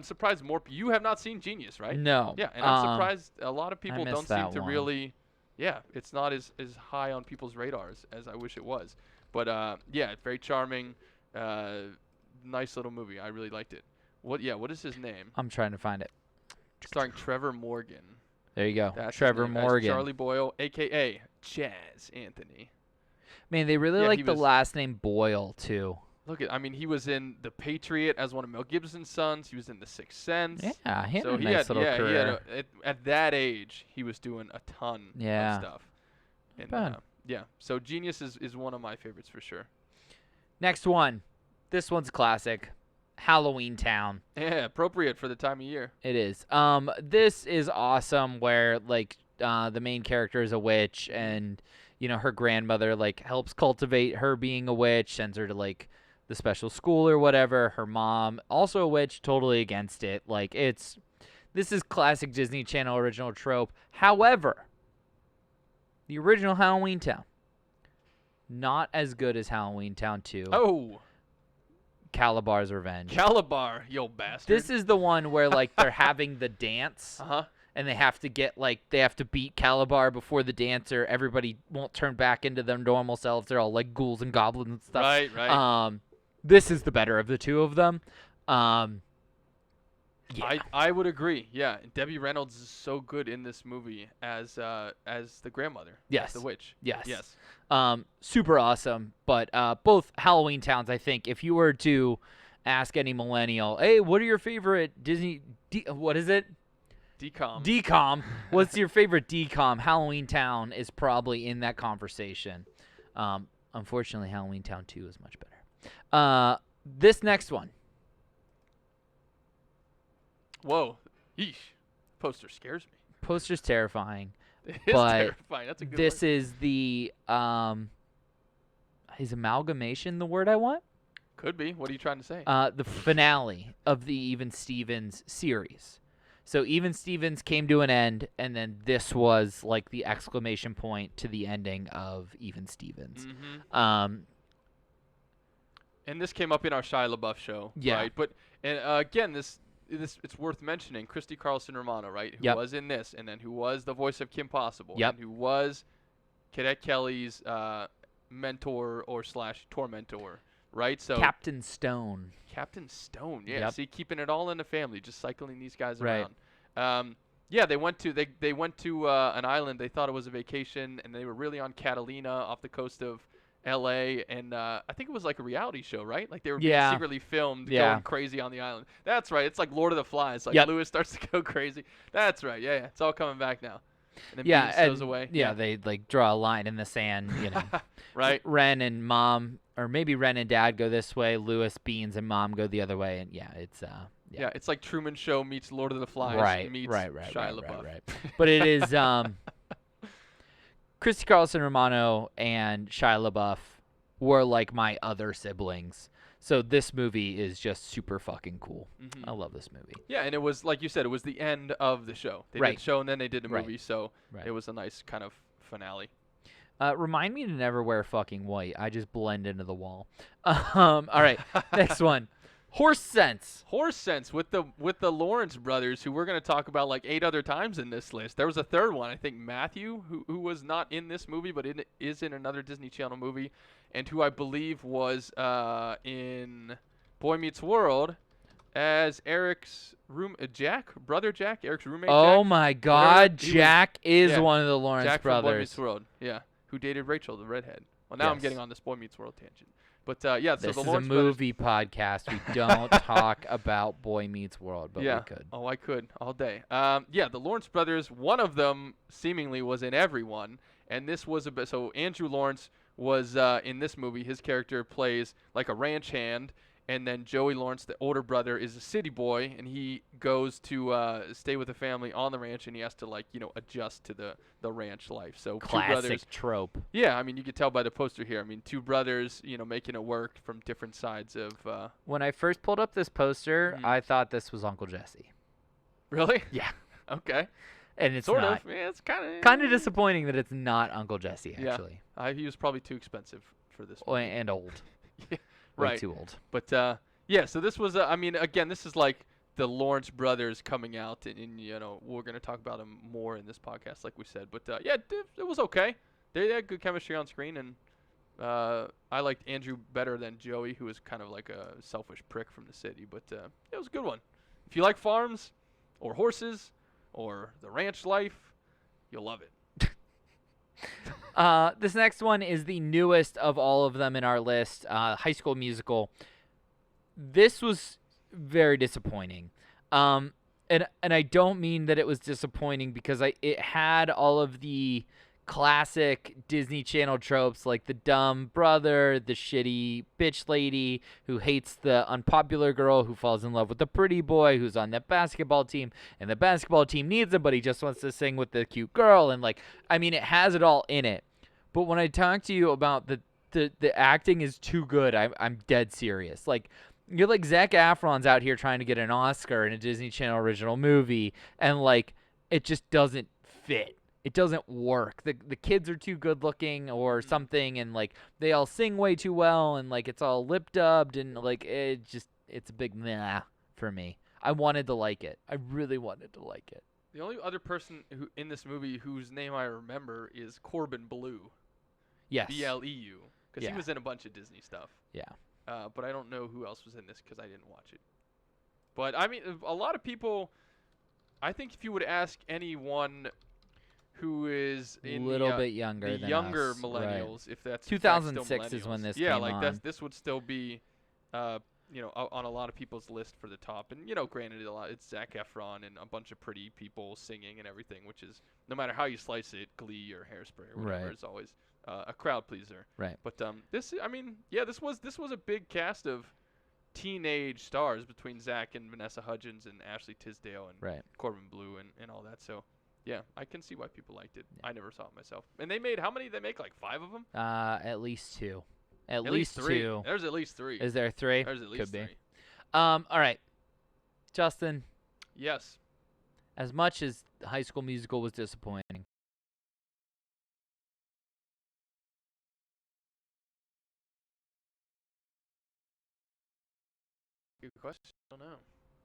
[SPEAKER 4] surprised more. You have not seen Genius, right?
[SPEAKER 3] No.
[SPEAKER 4] Yeah, and I'm surprised a lot of people
[SPEAKER 3] missed
[SPEAKER 4] don't seem
[SPEAKER 3] that
[SPEAKER 4] to
[SPEAKER 3] one.
[SPEAKER 4] really. Yeah, it's not as high on people's radars as I wish it was. But very charming, nice little movie. I really liked it. What is his name?
[SPEAKER 3] I'm trying to find it.
[SPEAKER 4] Starring Trevor Morgan.
[SPEAKER 3] There you go.
[SPEAKER 4] That's his
[SPEAKER 3] Trevor
[SPEAKER 4] name, guys.
[SPEAKER 3] Morgan.
[SPEAKER 4] Charlie Boyle, a.k.a. Chaz Anthony.
[SPEAKER 3] Man, they really
[SPEAKER 4] Yeah,
[SPEAKER 3] like
[SPEAKER 4] he
[SPEAKER 3] the
[SPEAKER 4] was-
[SPEAKER 3] last name Boyle, too.
[SPEAKER 4] He was in The Patriot as one of Mel Gibson's sons. He was in The Sixth Sense.
[SPEAKER 3] Yeah, he had
[SPEAKER 4] So
[SPEAKER 3] a nice little career.
[SPEAKER 4] at that age, he was doing a ton
[SPEAKER 3] Yeah.
[SPEAKER 4] of stuff. And,
[SPEAKER 3] Bad.
[SPEAKER 4] so Genius is one of my favorites for sure.
[SPEAKER 3] Next one. This one's classic. Halloween Town.
[SPEAKER 4] Yeah, appropriate for the time of year.
[SPEAKER 3] It is. This is awesome where the main character is a witch and her grandmother helps cultivate her being a witch, sends her to the special school or whatever. Her mom, also a witch, totally against it. This is classic Disney Channel original trope. However, the original Halloween Town, not as good as Halloween Town 2.
[SPEAKER 4] Oh,
[SPEAKER 3] Calabar's Revenge.
[SPEAKER 4] Calabar, you old bastard.
[SPEAKER 3] This is the one where like they're having the dance.
[SPEAKER 4] Uh-huh.
[SPEAKER 3] And they have to beat Calabar before the dance, or everybody won't turn back into their normal selves. They're all like ghouls and goblins and stuff.
[SPEAKER 4] Right.
[SPEAKER 3] This is the better of the two of them. Yeah.
[SPEAKER 4] I would agree. Yeah, Debbie Reynolds is so good in this movie as the grandmother.
[SPEAKER 3] Yes.
[SPEAKER 4] As the witch.
[SPEAKER 3] Yes.
[SPEAKER 4] Yes.
[SPEAKER 3] Super awesome. But both Halloween Towns, I think, if you were to ask any millennial, hey, what are your favorite Disney? What is it? DCOM. What's your favorite DCOM? Halloween Town is probably in that conversation. Unfortunately, Halloween Town 2 is much better. This next one.
[SPEAKER 4] Whoa. Yeesh. Poster scares me.
[SPEAKER 3] Poster's terrifying.
[SPEAKER 4] It is terrifying. That's a good
[SPEAKER 3] This
[SPEAKER 4] word.
[SPEAKER 3] is the is amalgamation the word I want?
[SPEAKER 4] Could be. What are you trying to say?
[SPEAKER 3] The finale of the Even Stevens series. So Even Stevens came to an end, and then this was like the exclamation point to the ending of Even Stevens.
[SPEAKER 4] Mm-hmm. And this came up in our Shia LaBeouf show,
[SPEAKER 3] Yeah.
[SPEAKER 4] right? But again, this it's worth mentioning. Christy Carlson Romano, right? Who
[SPEAKER 3] Yep.
[SPEAKER 4] was in this, and then who was the voice of Kim Possible,
[SPEAKER 3] Yep.
[SPEAKER 4] and who was Cadet Kelly's mentor or / tormentor, right? So
[SPEAKER 3] Captain Stone.
[SPEAKER 4] Captain Stone, yeah.
[SPEAKER 3] Yep.
[SPEAKER 4] See, keeping it all in the family, just cycling these guys
[SPEAKER 3] Right.
[SPEAKER 4] around. Yeah, they went to an island. They thought it was a vacation, and they were really on Catalina off the coast of L.A. And I think it was like a reality show, right? Like they were being
[SPEAKER 3] Yeah.
[SPEAKER 4] secretly filmed,
[SPEAKER 3] Yeah.
[SPEAKER 4] going crazy on the island. That's right. It's like Lord of the Flies. Like
[SPEAKER 3] Yep.
[SPEAKER 4] Lewis starts to go crazy. That's right. Yeah. It's all coming back now. And then
[SPEAKER 3] Yeah,
[SPEAKER 4] Bean stows
[SPEAKER 3] and,
[SPEAKER 4] away.
[SPEAKER 3] yeah, they like draw a line in the sand,
[SPEAKER 4] Right.
[SPEAKER 3] Ren and Mom, or maybe Ren and Dad go this way, Lewis, Beans, and Mom go the other way, and yeah, it's
[SPEAKER 4] Yeah. It's like Truman Show meets Lord of the Flies meets Shia LaBeouf.
[SPEAKER 3] right. But it is Christy Carlson Romano and Shia LaBeouf were like my other siblings. So this movie is just super fucking cool.
[SPEAKER 4] Mhm.
[SPEAKER 3] I love this movie.
[SPEAKER 4] Yeah, and it was like you said, it was the end of the show. They
[SPEAKER 3] Right.
[SPEAKER 4] did the show and then they did the
[SPEAKER 3] Right.
[SPEAKER 4] movie, so
[SPEAKER 3] Right.
[SPEAKER 4] it was a nice kind of finale.
[SPEAKER 3] Remind me to never wear fucking white. I just blend into the wall. All right, next one. Horse Sense.
[SPEAKER 4] Horse Sense with the Lawrence brothers, who we're going to talk about like 8 other times in this list. There was a third one, I think Matthew, who was not in this movie but is in another Disney Channel movie, and who I believe was in Boy Meets World as Eric's brother Jack, Eric's roommate.
[SPEAKER 3] Oh
[SPEAKER 4] Jack.
[SPEAKER 3] my God,
[SPEAKER 4] He was-
[SPEAKER 3] Jack is
[SPEAKER 4] yeah,
[SPEAKER 3] one of the Lawrence
[SPEAKER 4] Jack from Boy
[SPEAKER 3] brothers.
[SPEAKER 4] Meets World, yeah, who dated Rachel, the redhead. Well, now I'm
[SPEAKER 3] Yes.
[SPEAKER 4] getting on this Boy Meets World tangent. But yeah, so
[SPEAKER 3] This
[SPEAKER 4] the
[SPEAKER 3] is a
[SPEAKER 4] Lawrence brothers.
[SPEAKER 3] movie podcast. We don't talk about Boy Meets World, but
[SPEAKER 4] Yeah.
[SPEAKER 3] we could.
[SPEAKER 4] Oh, I could all day. Yeah, the Lawrence brothers. One of them seemingly was in everyone, and this was a bit. So Andrew Lawrence was in this movie. His character plays like a ranch hand, and then Joey Lawrence, the older brother, is a city boy, and he goes to stay with the family on the ranch, and he has to adjust to the ranch life. So two
[SPEAKER 3] Classic
[SPEAKER 4] brothers.
[SPEAKER 3] trope.
[SPEAKER 4] Yeah, I mean you could tell by the poster here. I mean two brothers, making it work from different sides of.
[SPEAKER 3] When I first pulled up this poster,
[SPEAKER 4] Mhm.
[SPEAKER 3] I thought this was Uncle Jesse.
[SPEAKER 4] Really?
[SPEAKER 3] Yeah.
[SPEAKER 4] Okay.
[SPEAKER 3] And it's
[SPEAKER 4] Sort
[SPEAKER 3] not.
[SPEAKER 4] of. Yeah, it's
[SPEAKER 3] Kind of disappointing that it's not Uncle Jesse,
[SPEAKER 4] Yeah.
[SPEAKER 3] actually.
[SPEAKER 4] He was probably too expensive for this.
[SPEAKER 3] Oh,
[SPEAKER 4] movie.
[SPEAKER 3] and old.
[SPEAKER 4] Yeah,
[SPEAKER 3] Way
[SPEAKER 4] right.
[SPEAKER 3] too old.
[SPEAKER 4] But yeah, so this was. I mean, again, this is like the Lawrence brothers coming out, and we're gonna talk about them more in this podcast, like we said. But yeah, it was okay. They had good chemistry on screen, and I liked Andrew better than Joey, who was kind of like a selfish prick from the city. But it was a good one. If you like farms, or horses, or the ranch life, you'll love it.
[SPEAKER 3] This next one is the newest of all of them in our list, High School Musical. This was very disappointing. And I don't mean that it was disappointing because it had all of the classic Disney Channel tropes, like the dumb brother, the shitty bitch lady who hates the unpopular girl who falls in love with the pretty boy who's on the basketball team, and the basketball team needs him, but he just wants to sing with the cute girl. And it has it all in it. But when I talk to you about the acting is too good, I'm dead serious. Like, you're like Zac Efron's out here trying to get an Oscar in a Disney Channel original movie, and it just doesn't fit. it doesn't work. The kids are too good looking or something, and like they all sing way too well, and like it's all lip dubbed, and like it's a big meh for me. I wanted to like it. I really wanted to like it.
[SPEAKER 4] The only other person who in this movie whose name I remember is Corbin Bleu.
[SPEAKER 3] Yes.
[SPEAKER 4] Bleu. Because
[SPEAKER 3] Yeah.
[SPEAKER 4] he was in a bunch of Disney stuff.
[SPEAKER 3] Yeah.
[SPEAKER 4] But I don't know who else was in this because I didn't watch it. But, I mean, a lot of people, I think if you would ask anyone who is in
[SPEAKER 3] little bit younger
[SPEAKER 4] the
[SPEAKER 3] than
[SPEAKER 4] younger
[SPEAKER 3] us,
[SPEAKER 4] millennials, if that's
[SPEAKER 3] 2006 is when
[SPEAKER 4] millennials.
[SPEAKER 3] this
[SPEAKER 4] yeah,
[SPEAKER 3] came
[SPEAKER 4] like
[SPEAKER 3] on.
[SPEAKER 4] this would still be, on a lot of people's list for the top. And granted, it's Zac Efron and a bunch of pretty people singing and everything, which is no matter how you slice it, Glee or Hairspray or whatever,
[SPEAKER 3] Right.
[SPEAKER 4] is always a crowd pleaser.
[SPEAKER 3] Right.
[SPEAKER 4] But this was a big cast of teenage stars between Zach and Vanessa Hudgens and Ashley Tisdale and
[SPEAKER 3] Right.
[SPEAKER 4] Corbin Bleu and all that. So, yeah, I can see why people liked it. I never saw it myself. And they made how many? They make like 5 of them?
[SPEAKER 3] At least 2. At
[SPEAKER 4] least 3.
[SPEAKER 3] 2.
[SPEAKER 4] There's at least 3.
[SPEAKER 3] Is there 3?
[SPEAKER 4] There's at least
[SPEAKER 3] Could
[SPEAKER 4] 3.
[SPEAKER 3] be. All right. Justin,
[SPEAKER 4] Yes.
[SPEAKER 3] as much as High School Musical was disappointing,
[SPEAKER 4] Good question. I don't know.
[SPEAKER 3] All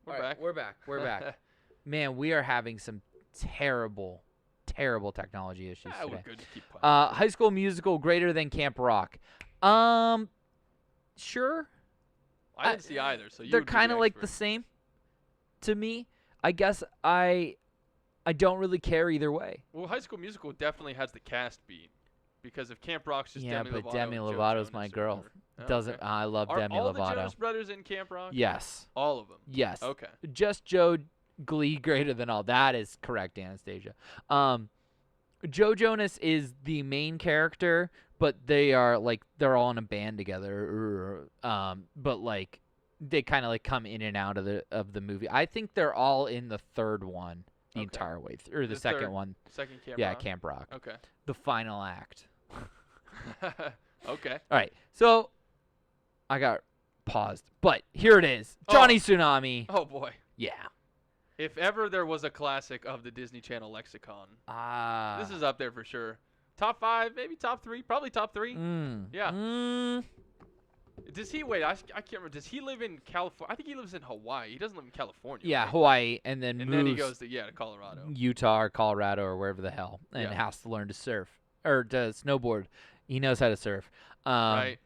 [SPEAKER 4] We're
[SPEAKER 3] right,
[SPEAKER 4] back.
[SPEAKER 3] We're back. We're back. Man, we are having some terrible technology issues
[SPEAKER 4] We're
[SPEAKER 3] today.
[SPEAKER 4] good to keep playing.
[SPEAKER 3] High School Musical greater than Camp Rock. Sure.
[SPEAKER 4] I didn't see either, so you
[SPEAKER 3] They're
[SPEAKER 4] would be
[SPEAKER 3] kind of like the
[SPEAKER 4] expert.
[SPEAKER 3] same to me. I guess I don't really care either way.
[SPEAKER 4] Well, High School Musical definitely has the cast beat. Because if Camp Rock's just
[SPEAKER 3] Yeah,
[SPEAKER 4] Demi
[SPEAKER 3] but
[SPEAKER 4] Lovato
[SPEAKER 3] Demi
[SPEAKER 4] and Joe
[SPEAKER 3] Lovato's
[SPEAKER 4] Jonas
[SPEAKER 3] my
[SPEAKER 4] or
[SPEAKER 3] girl.
[SPEAKER 4] whatever. Oh,
[SPEAKER 3] Doesn't
[SPEAKER 4] okay.
[SPEAKER 3] I love
[SPEAKER 4] Are
[SPEAKER 3] Demi
[SPEAKER 4] all
[SPEAKER 3] Lovato?
[SPEAKER 4] the Jonas Brothers in Camp Rock?
[SPEAKER 3] Yes.
[SPEAKER 4] All of them?
[SPEAKER 3] Yes.
[SPEAKER 4] Okay.
[SPEAKER 3] Just Joe Glee greater than all. That is correct, Anastasia. Joe Jonas is the main character, but they're all in a band together. But like they kind of like come in and out of the movie. I think they're all in the third one the
[SPEAKER 4] Okay.
[SPEAKER 3] entire way through, or the
[SPEAKER 4] The
[SPEAKER 3] second
[SPEAKER 4] third-
[SPEAKER 3] one.
[SPEAKER 4] Second Camp
[SPEAKER 3] Yeah,
[SPEAKER 4] Rock?
[SPEAKER 3] Camp Rock.
[SPEAKER 4] Okay.
[SPEAKER 3] The final act.
[SPEAKER 4] Okay.
[SPEAKER 3] All right. So I got paused, but here it is. Johnny Tsunami.
[SPEAKER 4] Oh, boy.
[SPEAKER 3] Yeah.
[SPEAKER 4] If ever there was a classic of the Disney Channel lexicon, this is up there for sure. Top 5, maybe top 3, probably top 3. Yeah. Does he wait? I can't remember. Does he live in California? I think he lives in Hawaii. He doesn't live in California.
[SPEAKER 3] Yeah,
[SPEAKER 4] right?
[SPEAKER 3] Hawaii, and then
[SPEAKER 4] And
[SPEAKER 3] moves
[SPEAKER 4] then he goes to Colorado.
[SPEAKER 3] Utah or Colorado or wherever the hell, and
[SPEAKER 4] Yeah.
[SPEAKER 3] has to learn to surf or to snowboard. He knows how to surf.
[SPEAKER 4] Right.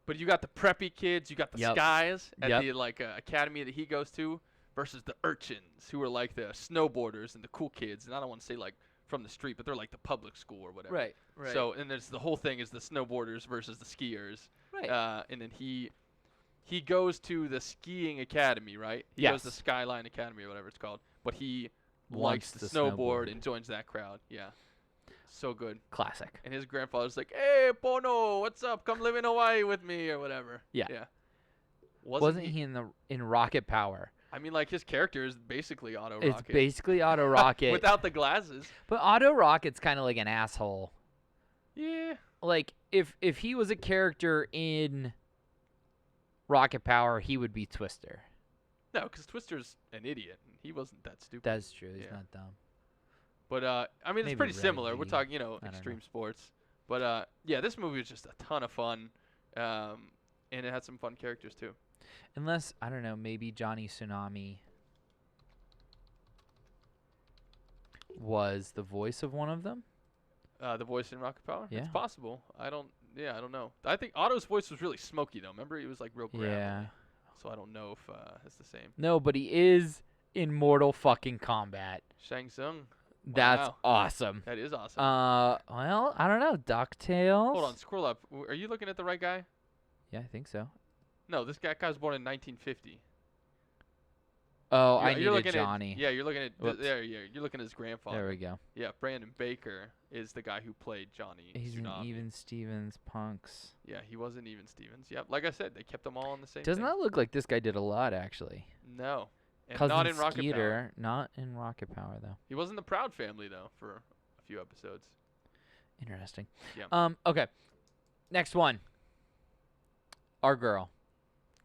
[SPEAKER 4] But you got the preppy kids, you got the
[SPEAKER 3] Yep.
[SPEAKER 4] skies at
[SPEAKER 3] Yep.
[SPEAKER 4] the academy that he goes to, versus the urchins who are like the snowboarders and the cool kids. And I don't want to say like from the street, but they're like the public school or whatever.
[SPEAKER 3] Right.
[SPEAKER 4] So and there's the whole thing is the snowboarders versus the skiers.
[SPEAKER 3] Right.
[SPEAKER 4] And then he goes to the skiing academy, right? He goes to
[SPEAKER 3] Yes.
[SPEAKER 4] Skyline Academy or whatever it's called. But he
[SPEAKER 3] Wants
[SPEAKER 4] likes to
[SPEAKER 3] to
[SPEAKER 4] snowboard
[SPEAKER 3] snowboard.
[SPEAKER 4] and joins that crowd. Yeah. So good.
[SPEAKER 3] Classic.
[SPEAKER 4] And his grandfather's like, "Hey, Pono, what's up? Come live in Hawaii with me or whatever."
[SPEAKER 3] Yeah.
[SPEAKER 4] Yeah.
[SPEAKER 3] Wasn't he in Rocket Power?
[SPEAKER 4] I mean, like his character is basically Auto
[SPEAKER 3] It's
[SPEAKER 4] Rocket.
[SPEAKER 3] basically Auto Rocket,
[SPEAKER 4] Without the glasses.
[SPEAKER 3] but Auto Rocket's kind of like an asshole.
[SPEAKER 4] Yeah.
[SPEAKER 3] Like if he was a character in Rocket Power, he would be Twister.
[SPEAKER 4] No, because Twister's an idiot. And he wasn't that stupid.
[SPEAKER 3] That's true. He's
[SPEAKER 4] Yeah.
[SPEAKER 3] not dumb.
[SPEAKER 4] But I mean, it's
[SPEAKER 3] Maybe
[SPEAKER 4] pretty similar. We're
[SPEAKER 3] Reggie.
[SPEAKER 4] talking,
[SPEAKER 3] I don't
[SPEAKER 4] extreme
[SPEAKER 3] know.
[SPEAKER 4] sports. But yeah, this movie was just a ton of fun, and it had some fun characters too.
[SPEAKER 3] Unless, I don't know, maybe Johnny Tsunami was the voice of one of them.
[SPEAKER 4] The voice in Rocket Power.
[SPEAKER 3] Yeah.
[SPEAKER 4] It's possible. I don't know. I think Otto's voice was really smoky though. Remember, he was like real gravelly.
[SPEAKER 3] Yeah.
[SPEAKER 4] So I don't know if it's the same.
[SPEAKER 3] No, but he is in Mortal fucking Kombat.
[SPEAKER 4] Shang Tsung.
[SPEAKER 3] That's
[SPEAKER 4] Wow.
[SPEAKER 3] awesome.
[SPEAKER 4] That is awesome.
[SPEAKER 3] Well, I don't know. DuckTales?
[SPEAKER 4] Hold on, scroll up. Are you looking at the right guy?
[SPEAKER 3] Yeah, I think so.
[SPEAKER 4] No, this guy was born in 1950.
[SPEAKER 3] Oh, I
[SPEAKER 4] You're
[SPEAKER 3] needed
[SPEAKER 4] looking
[SPEAKER 3] Johnny.
[SPEAKER 4] At, yeah, you're looking at
[SPEAKER 3] Whoops.
[SPEAKER 4] there. Yeah, you're looking at his grandfather.
[SPEAKER 3] There we go.
[SPEAKER 4] Yeah, Brandon Baker is the guy who played Johnny.
[SPEAKER 3] He's in
[SPEAKER 4] Tsunami.
[SPEAKER 3] Even Stevens Punks.
[SPEAKER 4] Yeah, he wasn't Even Stevens. Yep, like I said, they kept them all on the same.
[SPEAKER 3] Does
[SPEAKER 4] thing.
[SPEAKER 3] not look like this guy did a lot, actually.
[SPEAKER 4] No, and
[SPEAKER 3] Cousin
[SPEAKER 4] not in Rocket Power.
[SPEAKER 3] Skeeter, not in Rocket Power, though.
[SPEAKER 4] He was in the Proud Family though for a few episodes.
[SPEAKER 3] Interesting.
[SPEAKER 4] Yeah.
[SPEAKER 3] Okay. Next one. Our girl.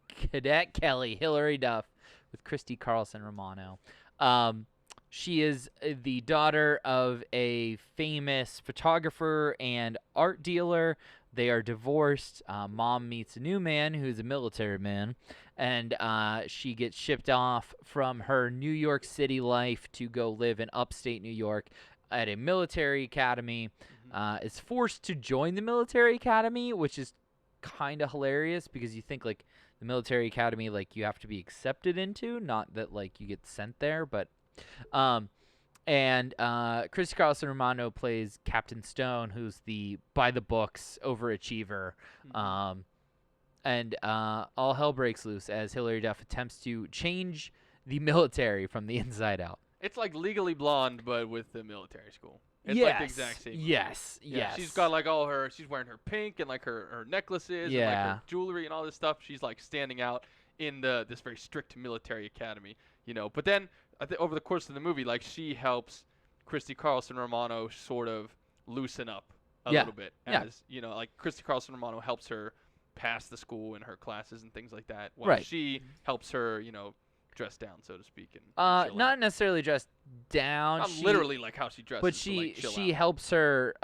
[SPEAKER 3] Cadet Kelly, Hillary Duff, with Christy Carlson Romano. She is the daughter of a famous photographer and art dealer. They are divorced. Mom meets a new man who's a military man, and she gets shipped off from her New York City life to go live in upstate New York at a military academy. Is forced to join the military academy, which is kind of hilarious because you think like the military academy, like you have to be accepted into, not that like you get sent there, but Christy Carlson Romano plays Captain Stone, who's the by the books overachiever. And all hell breaks loose as Hilary Duff attempts to change the military from the inside out.
[SPEAKER 4] It's like Legally Blonde, but with the military school. It's like the exact same movie.
[SPEAKER 3] Yes.
[SPEAKER 4] She's got like all her, she's wearing her pink and like her necklaces and like her jewelry and all this stuff. She's like standing out in this very strict military academy, But then over the course of the movie, like she helps Christy Carlson Romano sort of loosen up a little bit. As, like Christy Carlson Romano helps her pass the school in her classes and things like that. While she helps her, dress down, so to speak. And chill
[SPEAKER 3] not
[SPEAKER 4] out.
[SPEAKER 3] necessarily dressed down.
[SPEAKER 4] Not literally like how she dresses,
[SPEAKER 3] but
[SPEAKER 4] she
[SPEAKER 3] helps her.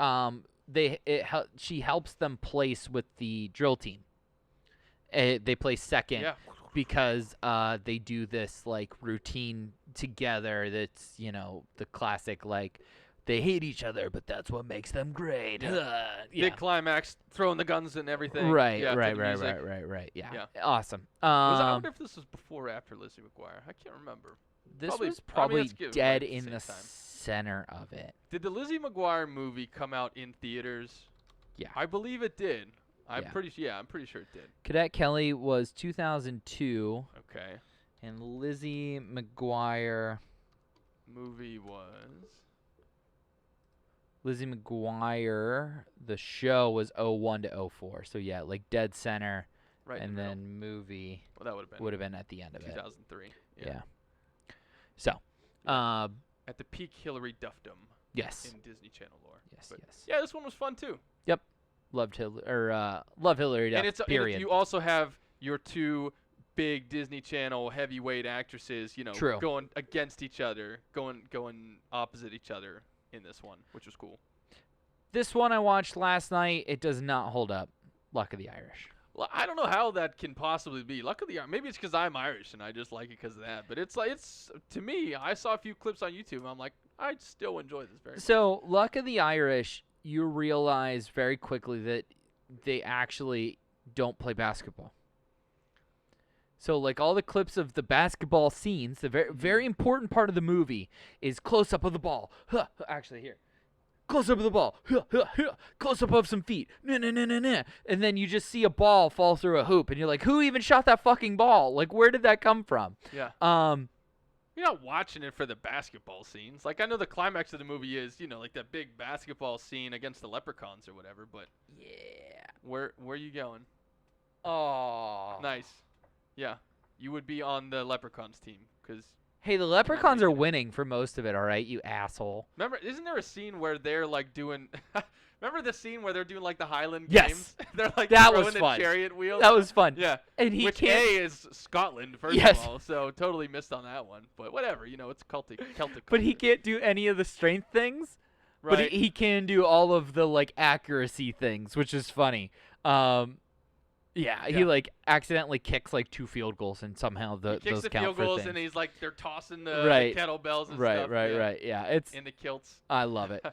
[SPEAKER 3] She helps them place with the drill team. They place second because they do this like routine together. That's the classic like they hate each other, but that's what makes them great.
[SPEAKER 4] Big climax, throwing the guns and everything.
[SPEAKER 3] Right. Yeah. Awesome.
[SPEAKER 4] I wonder if this was before or after Lizzie McGuire. I can't remember.
[SPEAKER 3] This was probably dead in the center of it.
[SPEAKER 4] Did the Lizzie McGuire movie come out in theaters?
[SPEAKER 3] Yeah.
[SPEAKER 4] I believe it did. I'm pretty sure it did.
[SPEAKER 3] Cadet Kelly was 2002.
[SPEAKER 4] Okay.
[SPEAKER 3] And Lizzie McGuire
[SPEAKER 4] movie was
[SPEAKER 3] Lizzie McGuire, the show was 01 to 04. So yeah, like dead center.
[SPEAKER 4] Right.
[SPEAKER 3] And then movie
[SPEAKER 4] that would have been
[SPEAKER 3] at the end of
[SPEAKER 4] 2003.
[SPEAKER 3] it. 2003. Yeah. So,
[SPEAKER 4] at the peak Hilary Duffdom.
[SPEAKER 3] Yes.
[SPEAKER 4] In Disney Channel lore.
[SPEAKER 3] Yes.
[SPEAKER 4] Yeah, this one was fun too.
[SPEAKER 3] Yep. love Hilary Duff.
[SPEAKER 4] And
[SPEAKER 3] period.
[SPEAKER 4] You also have your two big Disney Channel heavyweight actresses,
[SPEAKER 3] True.
[SPEAKER 4] going against each other, going opposite each other in this one, which was cool.
[SPEAKER 3] This one I watched last night. It does not hold up. Luck of the Irish.
[SPEAKER 4] Well, I don't know how that can possibly be. Luck of the Irish. Maybe it's because I'm Irish and I just like it because of that. But it's to me. I saw a few clips on YouTube. And I'm like, I still enjoy this very much.
[SPEAKER 3] So Luck of the Irish, you realize very quickly that they actually don't play basketball. So, like, all the clips of the basketball scenes, the very, very important part of the movie is close-up of the ball. Actually, here. Close-up of the ball. Close-up of some feet. And then you just see a ball fall through a hoop, and you're like, who even shot that fucking ball? Like, where did that come from?
[SPEAKER 4] Yeah. You're not watching it for the basketball scenes. Like, I know the climax of the movie is, like that big basketball scene against the leprechauns or whatever, but...
[SPEAKER 3] Yeah.
[SPEAKER 4] Where are you going?
[SPEAKER 3] Oh.
[SPEAKER 4] Nice. Yeah, you would be on the Leprechauns team because.
[SPEAKER 3] Hey, the Leprechauns are winning for most of it. All right, you asshole.
[SPEAKER 4] Remember, isn't there a scene where they're like doing? Remember the scene where they're doing like the Highland
[SPEAKER 3] Yes.
[SPEAKER 4] Games? They're like
[SPEAKER 3] that
[SPEAKER 4] throwing
[SPEAKER 3] was
[SPEAKER 4] the
[SPEAKER 3] fun.
[SPEAKER 4] chariot wheels.
[SPEAKER 3] That was fun.
[SPEAKER 4] Yeah,
[SPEAKER 3] and he
[SPEAKER 4] which
[SPEAKER 3] can't.
[SPEAKER 4] is Scotland first
[SPEAKER 3] Yes.
[SPEAKER 4] of all, so totally missed on that one. But whatever, it's Celtic.
[SPEAKER 3] But he can't do any of the strength things.
[SPEAKER 4] Right.
[SPEAKER 3] But he can do all of the like accuracy things, which is funny. Yeah, he like accidentally kicks like 2 field goals and somehow
[SPEAKER 4] he kicks
[SPEAKER 3] those
[SPEAKER 4] the
[SPEAKER 3] count
[SPEAKER 4] field
[SPEAKER 3] for
[SPEAKER 4] goals
[SPEAKER 3] things.
[SPEAKER 4] And he's like they're tossing the kettlebells and stuff.
[SPEAKER 3] Right. Yeah, it's
[SPEAKER 4] in the kilts.
[SPEAKER 3] I love it.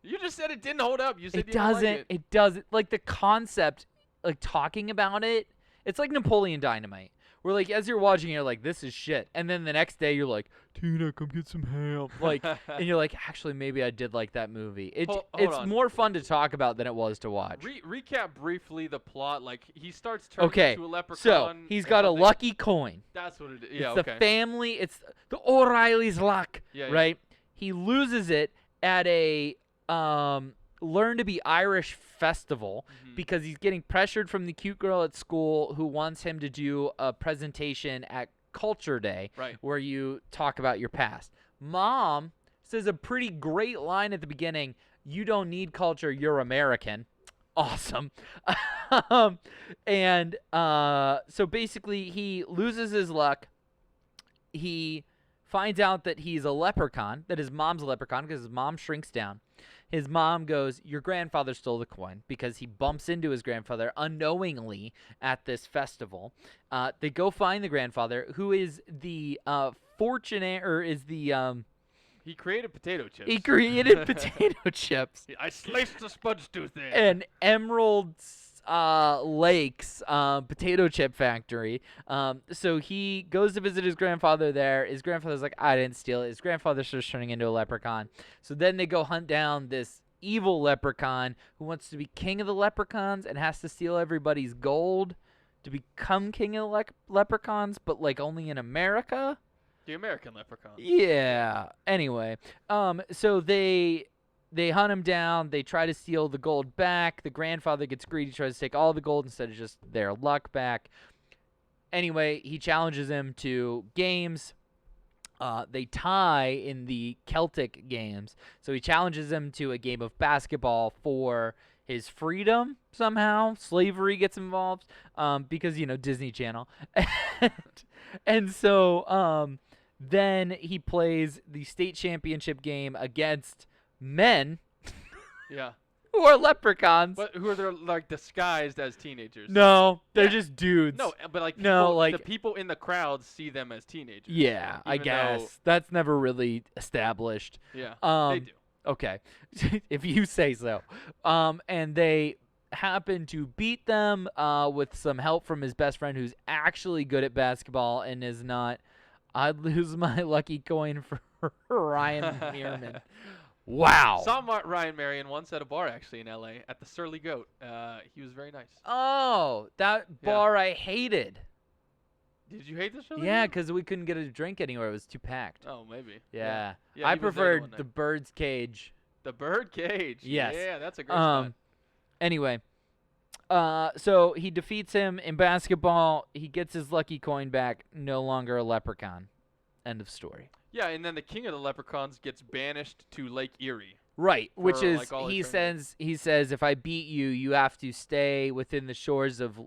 [SPEAKER 4] You just said it didn't hold up. You said
[SPEAKER 3] it
[SPEAKER 4] you didn't
[SPEAKER 3] doesn't.
[SPEAKER 4] like it.
[SPEAKER 3] It doesn't. Like the concept, like talking about it, it's like Napoleon Dynamite. Where like as you're watching, you're like, this is shit, and then the next day you're like, Tina, come get some ham. Like, and you're like, actually, maybe I did like that movie. It's
[SPEAKER 4] on.
[SPEAKER 3] more fun to talk about than it was to watch.
[SPEAKER 4] Recap briefly the plot. Like he starts turning into a leprechaun.
[SPEAKER 3] So he's got a lucky coin.
[SPEAKER 4] That's what it is. Yeah,
[SPEAKER 3] it's the family. It's the O'Reilly's luck.
[SPEAKER 4] Yeah,
[SPEAKER 3] right. He loses it at a Learn to Be Irish festival because he's getting pressured from the cute girl at school who wants him to do a presentation at Culture Day where you talk about your past. Mom says a pretty great line at the beginning, you don't need culture, you're American. Awesome. So basically he loses his luck. He finds out that he's a leprechaun, that his mom's a leprechaun because his mom shrinks down. His mom goes, your grandfather stole the coin, because he bumps into his grandfather unknowingly at this festival. They go find the grandfather, who is the
[SPEAKER 4] He created potato chips.
[SPEAKER 3] he created potato chips.
[SPEAKER 4] I sliced the sponge tooth in.
[SPEAKER 3] An Emerald Lakes potato chip factory. So he goes to visit his grandfather there. His grandfather's like, I didn't steal it. His grandfather starts turning into a leprechaun. So then they go hunt down this evil leprechaun who wants to be king of the leprechauns and has to steal everybody's gold to become king of the leprechauns, but like only in America.
[SPEAKER 4] The American leprechaun.
[SPEAKER 3] Yeah. Anyway, so they hunt him down. They try to steal the gold back. The grandfather gets greedy, tries to take all the gold instead of just their luck back. Anyway, he challenges him to games. They tie in the Celtic games. So he challenges him to a game of basketball for his freedom somehow. Slavery gets involved because, Disney Channel. and so then he plays the state championship game against men
[SPEAKER 4] Yeah.
[SPEAKER 3] who are leprechauns.
[SPEAKER 4] But who are they like disguised as teenagers?
[SPEAKER 3] No, they're
[SPEAKER 4] Yeah.
[SPEAKER 3] just dudes.
[SPEAKER 4] No, but like
[SPEAKER 3] No, like-
[SPEAKER 4] the people in the crowd see them as teenagers.
[SPEAKER 3] Yeah, I
[SPEAKER 4] even
[SPEAKER 3] guess. That's never really established.
[SPEAKER 4] Yeah, they do.
[SPEAKER 3] Okay. If you say so. And they happen to beat them with some help from his best friend who's actually good at basketball and is not. I'd lose my lucky coin for Ryan Merriman. Wow.
[SPEAKER 4] Saw Ryan Marion once at a bar actually in L.A. at the Surly Goat. He was very nice.
[SPEAKER 3] Oh, that bar I hated.
[SPEAKER 4] Did you hate the Surly
[SPEAKER 3] Yeah,
[SPEAKER 4] Goat?
[SPEAKER 3] because we couldn't get a drink anywhere. It was too packed.
[SPEAKER 4] Oh, maybe.
[SPEAKER 3] Yeah.
[SPEAKER 4] Yeah,
[SPEAKER 3] I
[SPEAKER 4] he was there the one
[SPEAKER 3] preferred the
[SPEAKER 4] night.
[SPEAKER 3] Bird's Cage.
[SPEAKER 4] The Bird Cage.
[SPEAKER 3] Yes.
[SPEAKER 4] Yeah, that's a great spot.
[SPEAKER 3] Anyway, so he defeats him in basketball. He gets his lucky coin back. No longer a leprechaun. End of story.
[SPEAKER 4] Yeah, and then the king of the leprechauns gets banished to Lake Erie.
[SPEAKER 3] Right, which
[SPEAKER 4] For,
[SPEAKER 3] is
[SPEAKER 4] like, all
[SPEAKER 3] he
[SPEAKER 4] eternity.
[SPEAKER 3] says if I beat you, you have to stay within the shores of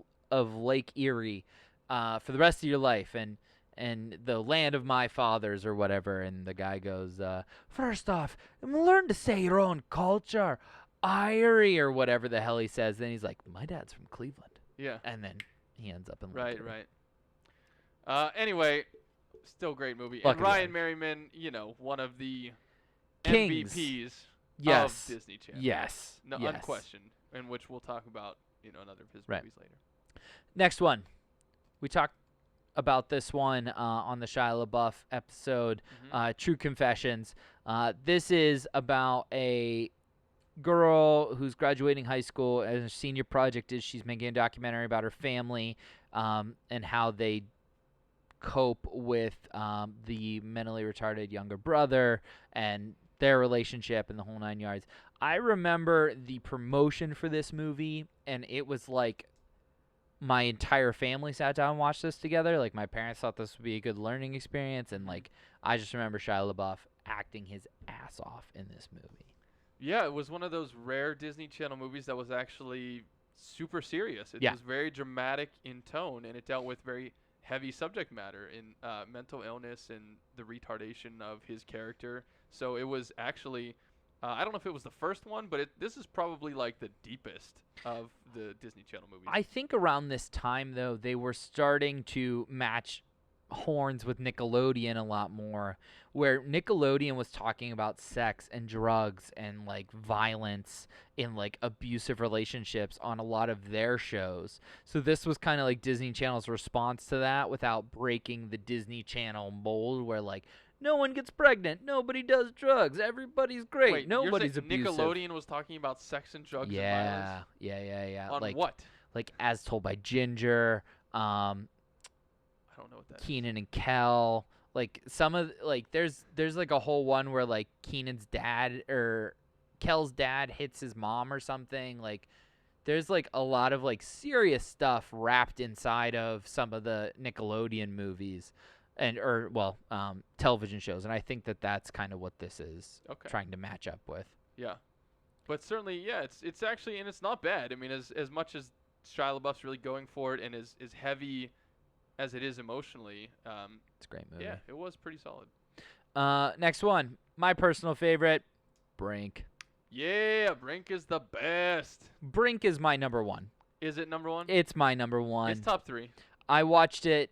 [SPEAKER 3] Lake Erie for the rest of your life and the land of my fathers or whatever. And the guy goes, first off, learn to say your own culture, Irie or whatever the hell he says. Then he's like, my dad's from Cleveland,
[SPEAKER 4] Yeah.
[SPEAKER 3] and then he ends up in Lake
[SPEAKER 4] Right,
[SPEAKER 3] Erie.
[SPEAKER 4] right. Anyway, still great movie.
[SPEAKER 3] Luck
[SPEAKER 4] And
[SPEAKER 3] of the
[SPEAKER 4] Ryan
[SPEAKER 3] Eye.
[SPEAKER 4] Merriman, one of the
[SPEAKER 3] Kings.
[SPEAKER 4] MVPs
[SPEAKER 3] Yes.
[SPEAKER 4] of Disney Channel.
[SPEAKER 3] Yes.
[SPEAKER 4] No,
[SPEAKER 3] yes.
[SPEAKER 4] unquestioned, and which we'll talk about, another of his
[SPEAKER 3] Right.
[SPEAKER 4] movies later.
[SPEAKER 3] Next one. We talked about this one on the Shia LaBeouf episode, True Confessions. This is about a girl who's graduating high school, and her senior project is she's making a documentary about her family and how they cope with the mentally retarded younger brother and their relationship and the whole 9 yards. I remember the promotion for this movie, and it was like my entire family sat down and watched this together. Like, my parents thought this would be a good learning experience, and like I just remember Shia LaBeouf acting his ass off in this movie.
[SPEAKER 4] Yeah, it was one of those rare Disney Channel movies that was actually super serious. It
[SPEAKER 3] Yeah.
[SPEAKER 4] was very dramatic in tone, and it dealt with very heavy subject matter in mental illness and the retardation of his character. So it was actually, I don't know if it was the first one, but this is probably like the deepest of the Disney Channel movies.
[SPEAKER 3] I think around this time, though, they were starting to match horns with Nickelodeon a lot more, where Nickelodeon was talking about sex and drugs and like violence in like abusive relationships on a lot of their shows. So this was kind of like Disney Channel's response to that without breaking the Disney Channel mold, where like no one gets pregnant, nobody does drugs, everybody's great,
[SPEAKER 4] Wait,
[SPEAKER 3] nobody's
[SPEAKER 4] you're saying
[SPEAKER 3] abusive.
[SPEAKER 4] Nickelodeon was talking about sex and drugs and violence?
[SPEAKER 3] Yeah.
[SPEAKER 4] On
[SPEAKER 3] like,
[SPEAKER 4] what?
[SPEAKER 3] Like As Told by Ginger,
[SPEAKER 4] I don't know what that is.
[SPEAKER 3] Keenan and Kel, like some of like there's like a whole one where like Keenan's dad or Kel's dad hits his mom or something. Like there's like a lot of like serious stuff wrapped inside of some of the Nickelodeon movies and television shows, and I think that that's kind of what this is trying to match up with.
[SPEAKER 4] Yeah, but certainly, yeah, it's actually, and it's not bad. I mean, as much as Shia LaBeouf's really going for it and is heavy as it is emotionally,
[SPEAKER 3] It's a great movie.
[SPEAKER 4] yeah, it was pretty solid.
[SPEAKER 3] Next one. My personal favorite, Brink.
[SPEAKER 4] Yeah, Brink is the best.
[SPEAKER 3] Brink is my number one.
[SPEAKER 4] Is it number one?
[SPEAKER 3] It's my number one.
[SPEAKER 4] It's top 3.
[SPEAKER 3] I watched it.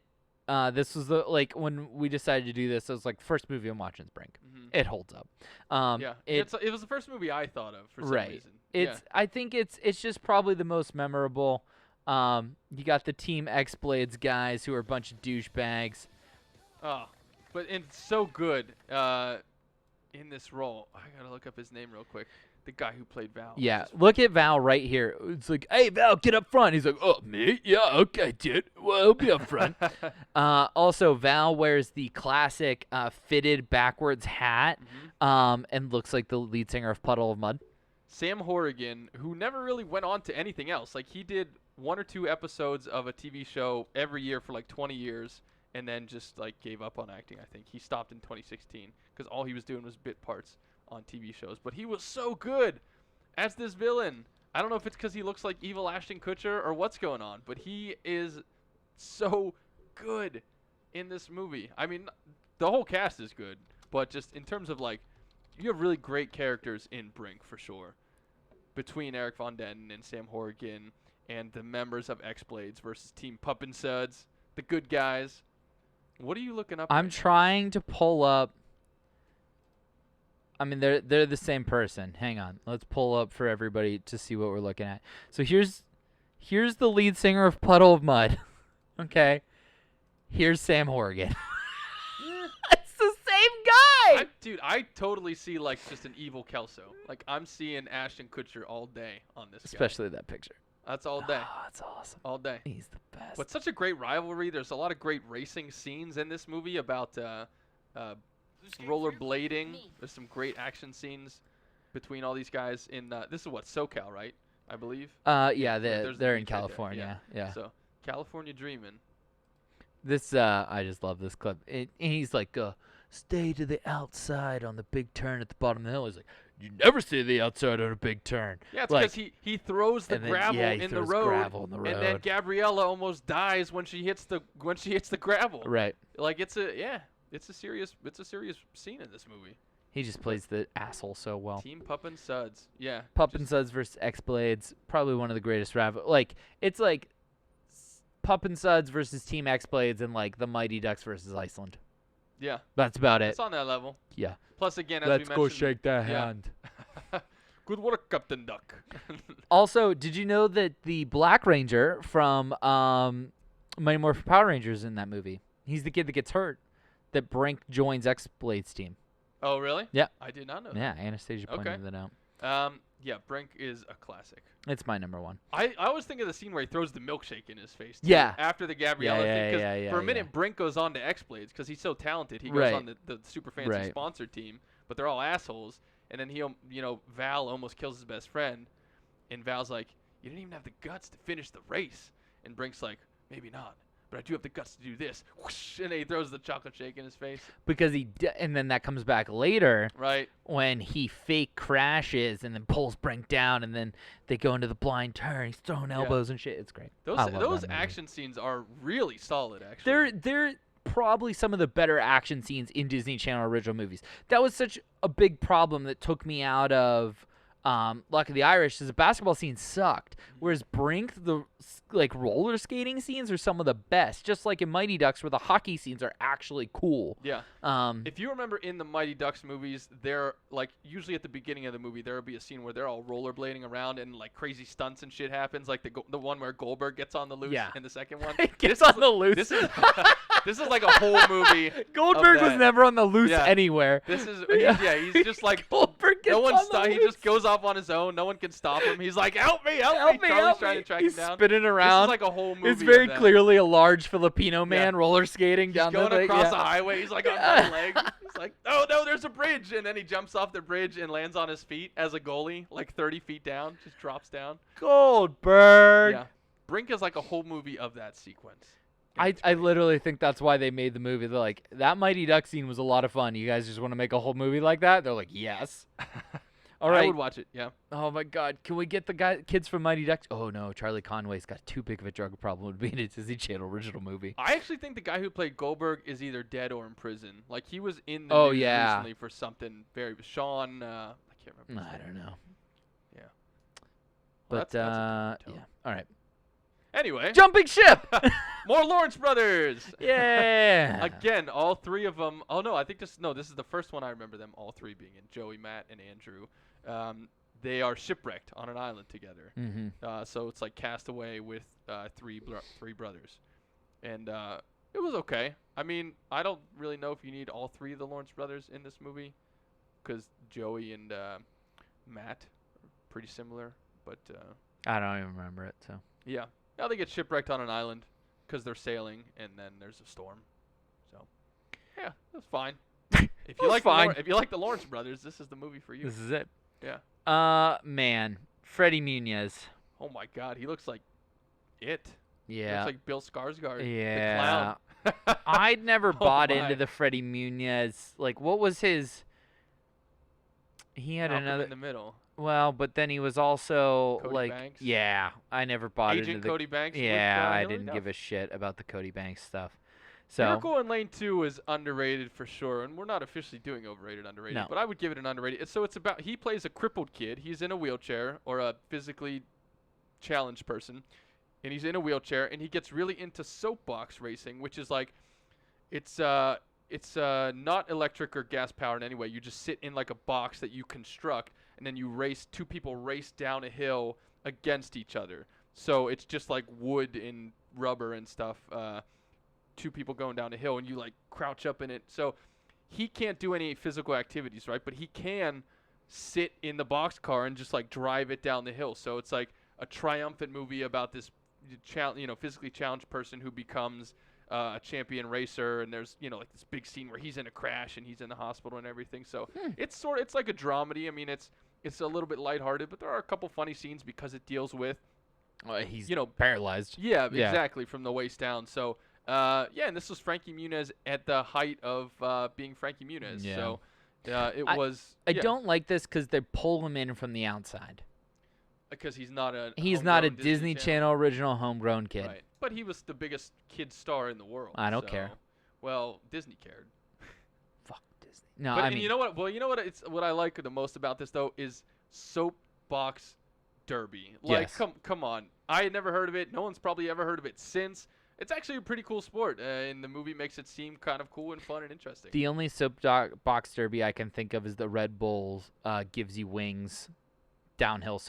[SPEAKER 3] This was when we decided to do this. It was like first movie I'm watching is Brink.
[SPEAKER 4] Mm-hmm.
[SPEAKER 3] It holds up.
[SPEAKER 4] Yeah, it was the first movie I thought of for some reason.
[SPEAKER 3] I think it's just probably the most memorable. You got the Team X-Blades guys who are a bunch of douchebags.
[SPEAKER 4] Oh, but it's so good in this role. I gotta look up his name real quick. The guy who played Val.
[SPEAKER 3] Yeah, look at Val right here. It's like, hey, Val, get up front. He's like, oh, me? Yeah, okay, dude. Well, I'll be up front. Also, Val wears the classic fitted backwards hat and looks like the lead singer of Puddle of Mud.
[SPEAKER 4] Sam Horrigan, who never really went on to anything else. Like, he did 1 or 2 episodes of a TV show every year for like 20 years and then just like gave up on acting, I think. He stopped in 2016 because all he was doing was bit parts on TV shows. But he was so good as this villain. I don't know if it's because he looks like evil Ashton Kutcher or what's going on, but he is so good in this movie. I mean, the whole cast is good, but just in terms of like, you have really great characters in Brink for sure. Between Eric Von Denton and Sam Horrigan and the members of X-Blades versus Team Pup and Suds, the good guys. What are you looking up?
[SPEAKER 3] I'm
[SPEAKER 4] right
[SPEAKER 3] trying to pull up. I mean, they're the same person. Hang on. Let's pull up for everybody to see what we're looking at. So here's the lead singer of Puddle of Mud. Okay. Here's Sam Horrigan. It's the same guy.
[SPEAKER 4] Dude, I totally see like just an evil Kelso. Like I'm seeing Ashton Kutcher all day on this
[SPEAKER 3] Especially that picture.
[SPEAKER 4] That's all day.
[SPEAKER 3] Oh, that's awesome.
[SPEAKER 4] All day.
[SPEAKER 3] He's the best.
[SPEAKER 4] But such a great rivalry. There's a lot of great racing scenes in this movie about rollerblading. There's some great action scenes between all these guys in this is what, SoCal, right? I believe.
[SPEAKER 3] Yeah,
[SPEAKER 4] There's
[SPEAKER 3] they're
[SPEAKER 4] the
[SPEAKER 3] in
[SPEAKER 4] beach right there.
[SPEAKER 3] California. Yeah.
[SPEAKER 4] So California dreaming.
[SPEAKER 3] This I just love this clip. And he's like, stay to the outside on the big turn at the bottom of the hill. He's like, you never stay to the outside on a big turn.
[SPEAKER 4] Yeah, it's
[SPEAKER 3] like,
[SPEAKER 4] because he throws the gravel in the road, and then Gabriella almost dies when she hits the gravel.
[SPEAKER 3] Right.
[SPEAKER 4] Like it's a serious scene in this movie.
[SPEAKER 3] He just plays the asshole so well.
[SPEAKER 4] Team Pup and Suds. Yeah.
[SPEAKER 3] Pup and Suds versus X-Blades, probably one of the greatest like it's like Pup and Suds versus Team X-Blades and like the Mighty Ducks versus Iceland.
[SPEAKER 4] Yeah.
[SPEAKER 3] That's about it.
[SPEAKER 4] It's on that level.
[SPEAKER 3] Yeah.
[SPEAKER 4] Plus, again, as
[SPEAKER 3] Let's
[SPEAKER 4] we
[SPEAKER 3] go
[SPEAKER 4] mentioned,
[SPEAKER 3] shake that hand.
[SPEAKER 4] Good work, Captain Duck.
[SPEAKER 3] Also, did you know that the Black Ranger from Mighty Morphin Power Rangers in that movie? He's the kid that gets hurt. That Brink joins X-Blades team.
[SPEAKER 4] Oh, really?
[SPEAKER 3] Yeah.
[SPEAKER 4] I did not know
[SPEAKER 3] Yeah, Anastasia pointed that out.
[SPEAKER 4] Yeah, Brink is a classic.
[SPEAKER 3] It's my number one.
[SPEAKER 4] I always think of the scene where he throws the milkshake in his face. Too,
[SPEAKER 3] Yeah.
[SPEAKER 4] After the Gabriella thing. Because for a minute,
[SPEAKER 3] yeah.
[SPEAKER 4] Brink goes on to X-Blades because he's so talented. He goes on the super fancy
[SPEAKER 3] Right.
[SPEAKER 4] sponsor team, but they're all assholes. And then Val almost kills his best friend. And Val's like, you didn't even have the guts to finish the race. And Brink's like, maybe not. But I do have the guts to do this. Whoosh, and then he throws the chocolate shake in his face.
[SPEAKER 3] Because and then that comes back later.
[SPEAKER 4] Right.
[SPEAKER 3] When he fake crashes and then pulls Brink down and then they go into the blind turn. He's throwing elbows and shit. It's great.
[SPEAKER 4] Those action scenes are really solid, actually.
[SPEAKER 3] They're probably some of the better action scenes in Disney Channel original movies. That was such a big problem that took me out of Luck of the Irish, because the basketball scene sucked. Whereas Brink, the roller skating scenes are some of the best. Just like in Mighty Ducks, where the hockey scenes are actually cool.
[SPEAKER 4] Yeah. If you remember in the Mighty Ducks movies, they're like usually at the beginning of the movie there will be a scene where they're all rollerblading around and like crazy stunts and shit happens. Like the one where Goldberg gets on the loose in the second one.
[SPEAKER 3] Gets on the loose.
[SPEAKER 4] This is like a whole movie.
[SPEAKER 3] Goldberg was never on the loose anywhere.
[SPEAKER 4] This is he's just like
[SPEAKER 3] Goldberg gets
[SPEAKER 4] no one
[SPEAKER 3] on the loose.
[SPEAKER 4] He just goes off on his own. No one can stop him. He's like, help me. Charlie's trying to track him down.
[SPEAKER 3] Spinning around.
[SPEAKER 4] This is like a whole movie.
[SPEAKER 3] It's very clearly a large Filipino man roller skating down the
[SPEAKER 4] going across a highway. He's like on one leg. He's like, oh no, there's a bridge, and then he jumps off the bridge and lands on his feet as a goalie, like 30 feet down, just drops down.
[SPEAKER 3] Goldberg.
[SPEAKER 4] Yeah, Brink is like a whole movie of that sequence.
[SPEAKER 3] I literally think that's why they made the movie. They're like, that Mighty Duck scene was a lot of fun. You guys just want to make a whole movie like that? They're like, yes. All right.
[SPEAKER 4] I would watch it. Yeah.
[SPEAKER 3] Oh my God! Can we get the kids from Mighty Ducks? Oh no, Charlie Conway's got too big of a drug problem to be in a Disney Channel original movie.
[SPEAKER 4] I actually think the guy who played Goldberg is either dead or in prison. Like he was in the
[SPEAKER 3] Oh,
[SPEAKER 4] news
[SPEAKER 3] yeah.
[SPEAKER 4] recently for something very Sean. I can't remember.
[SPEAKER 3] I
[SPEAKER 4] his name.
[SPEAKER 3] don't know.
[SPEAKER 4] Yeah. Well,
[SPEAKER 3] But
[SPEAKER 4] that's a different
[SPEAKER 3] yeah.
[SPEAKER 4] tone.
[SPEAKER 3] All right.
[SPEAKER 4] Anyway,
[SPEAKER 3] Jumping ship.
[SPEAKER 4] more Lawrence brothers.
[SPEAKER 3] Yeah.
[SPEAKER 4] Again, all three of them. Oh no, I think this is the first one I remember them all three being in. Joey, Matt, and Andrew. They are shipwrecked on an island together.
[SPEAKER 3] Mm-hmm.
[SPEAKER 4] So it's like Castaway with three brothers, and it was okay. I mean, I don't really know if you need all three of the Lawrence brothers in this movie, because Joey and Matt are pretty similar. But
[SPEAKER 3] I don't even remember it. So.
[SPEAKER 4] yeah, now they get shipwrecked on an island because they're sailing, and then there's a storm. So yeah, that's fine. If you like if you like the Lawrence brothers, this is the movie for you.
[SPEAKER 3] This is it.
[SPEAKER 4] Yeah.
[SPEAKER 3] Man, Freddie Muniz.
[SPEAKER 4] Oh my God, he looks like it. He
[SPEAKER 3] Yeah.
[SPEAKER 4] looks like Bill Skarsgård.
[SPEAKER 3] Yeah.
[SPEAKER 4] The clown.
[SPEAKER 3] I'd never bought
[SPEAKER 4] my.
[SPEAKER 3] into the Freddie Muniz. Like, what was his? He had
[SPEAKER 4] Malcolm
[SPEAKER 3] another.
[SPEAKER 4] in the middle.
[SPEAKER 3] Well, but then he was also
[SPEAKER 4] Cody
[SPEAKER 3] like,
[SPEAKER 4] Banks?
[SPEAKER 3] yeah. I never bought
[SPEAKER 4] Agent
[SPEAKER 3] into the.
[SPEAKER 4] Cody Banks. with,
[SPEAKER 3] Yeah, I
[SPEAKER 4] Hillary
[SPEAKER 3] didn't
[SPEAKER 4] Duff.
[SPEAKER 3] give a shit about the Cody Banks stuff. So.
[SPEAKER 4] Miracle in Lane 2 is underrated for sure, and we're not officially doing overrated, underrated,
[SPEAKER 3] No.
[SPEAKER 4] but I would give it an underrated. So it's about he plays a crippled kid. He's in a wheelchair, or a physically challenged person, and he's in a wheelchair, and he gets really into soapbox racing, which is like, it's not electric or gas powered in any way. You just sit in like a box that you construct, and then you race. Two people race down a hill against each other. So it's just like wood and rubber and stuff. Two people going down a hill, and you like crouch up in it. So he can't do any physical activities, right? But he can sit in the boxcar and just like drive it down the hill. So it's like a triumphant movie about this physically challenged person who becomes a champion racer, and there's like this big scene where he's in a crash and he's in the hospital and everything. So it's like a dramedy. I mean, it's a little bit lighthearted, but there are a couple funny scenes because it deals with
[SPEAKER 3] He's paralyzed.
[SPEAKER 4] yeah, exactly, from the waist down. So and this was Frankie Muniz at the height of being Frankie Muniz.
[SPEAKER 3] Yeah.
[SPEAKER 4] So
[SPEAKER 3] I don't like this because they pull him in from the outside.
[SPEAKER 4] because he's not a
[SPEAKER 3] Disney Channel original homegrown kid.
[SPEAKER 4] Right. But he was the biggest kid star in the world.
[SPEAKER 3] I don't care.
[SPEAKER 4] Well, Disney cared.
[SPEAKER 3] Fuck Disney. No,
[SPEAKER 4] But
[SPEAKER 3] I
[SPEAKER 4] and
[SPEAKER 3] mean,
[SPEAKER 4] you know what? Well, you know what? It's what I like the most about this though is soapbox derby. Like,
[SPEAKER 3] Yes.
[SPEAKER 4] come on! I had never heard of it. No one's probably ever heard of it since. It's actually a pretty cool sport, and the movie makes it seem kind of cool and fun and interesting.
[SPEAKER 3] the only box derby I can think of is the Red Bull Gives You Wings downhill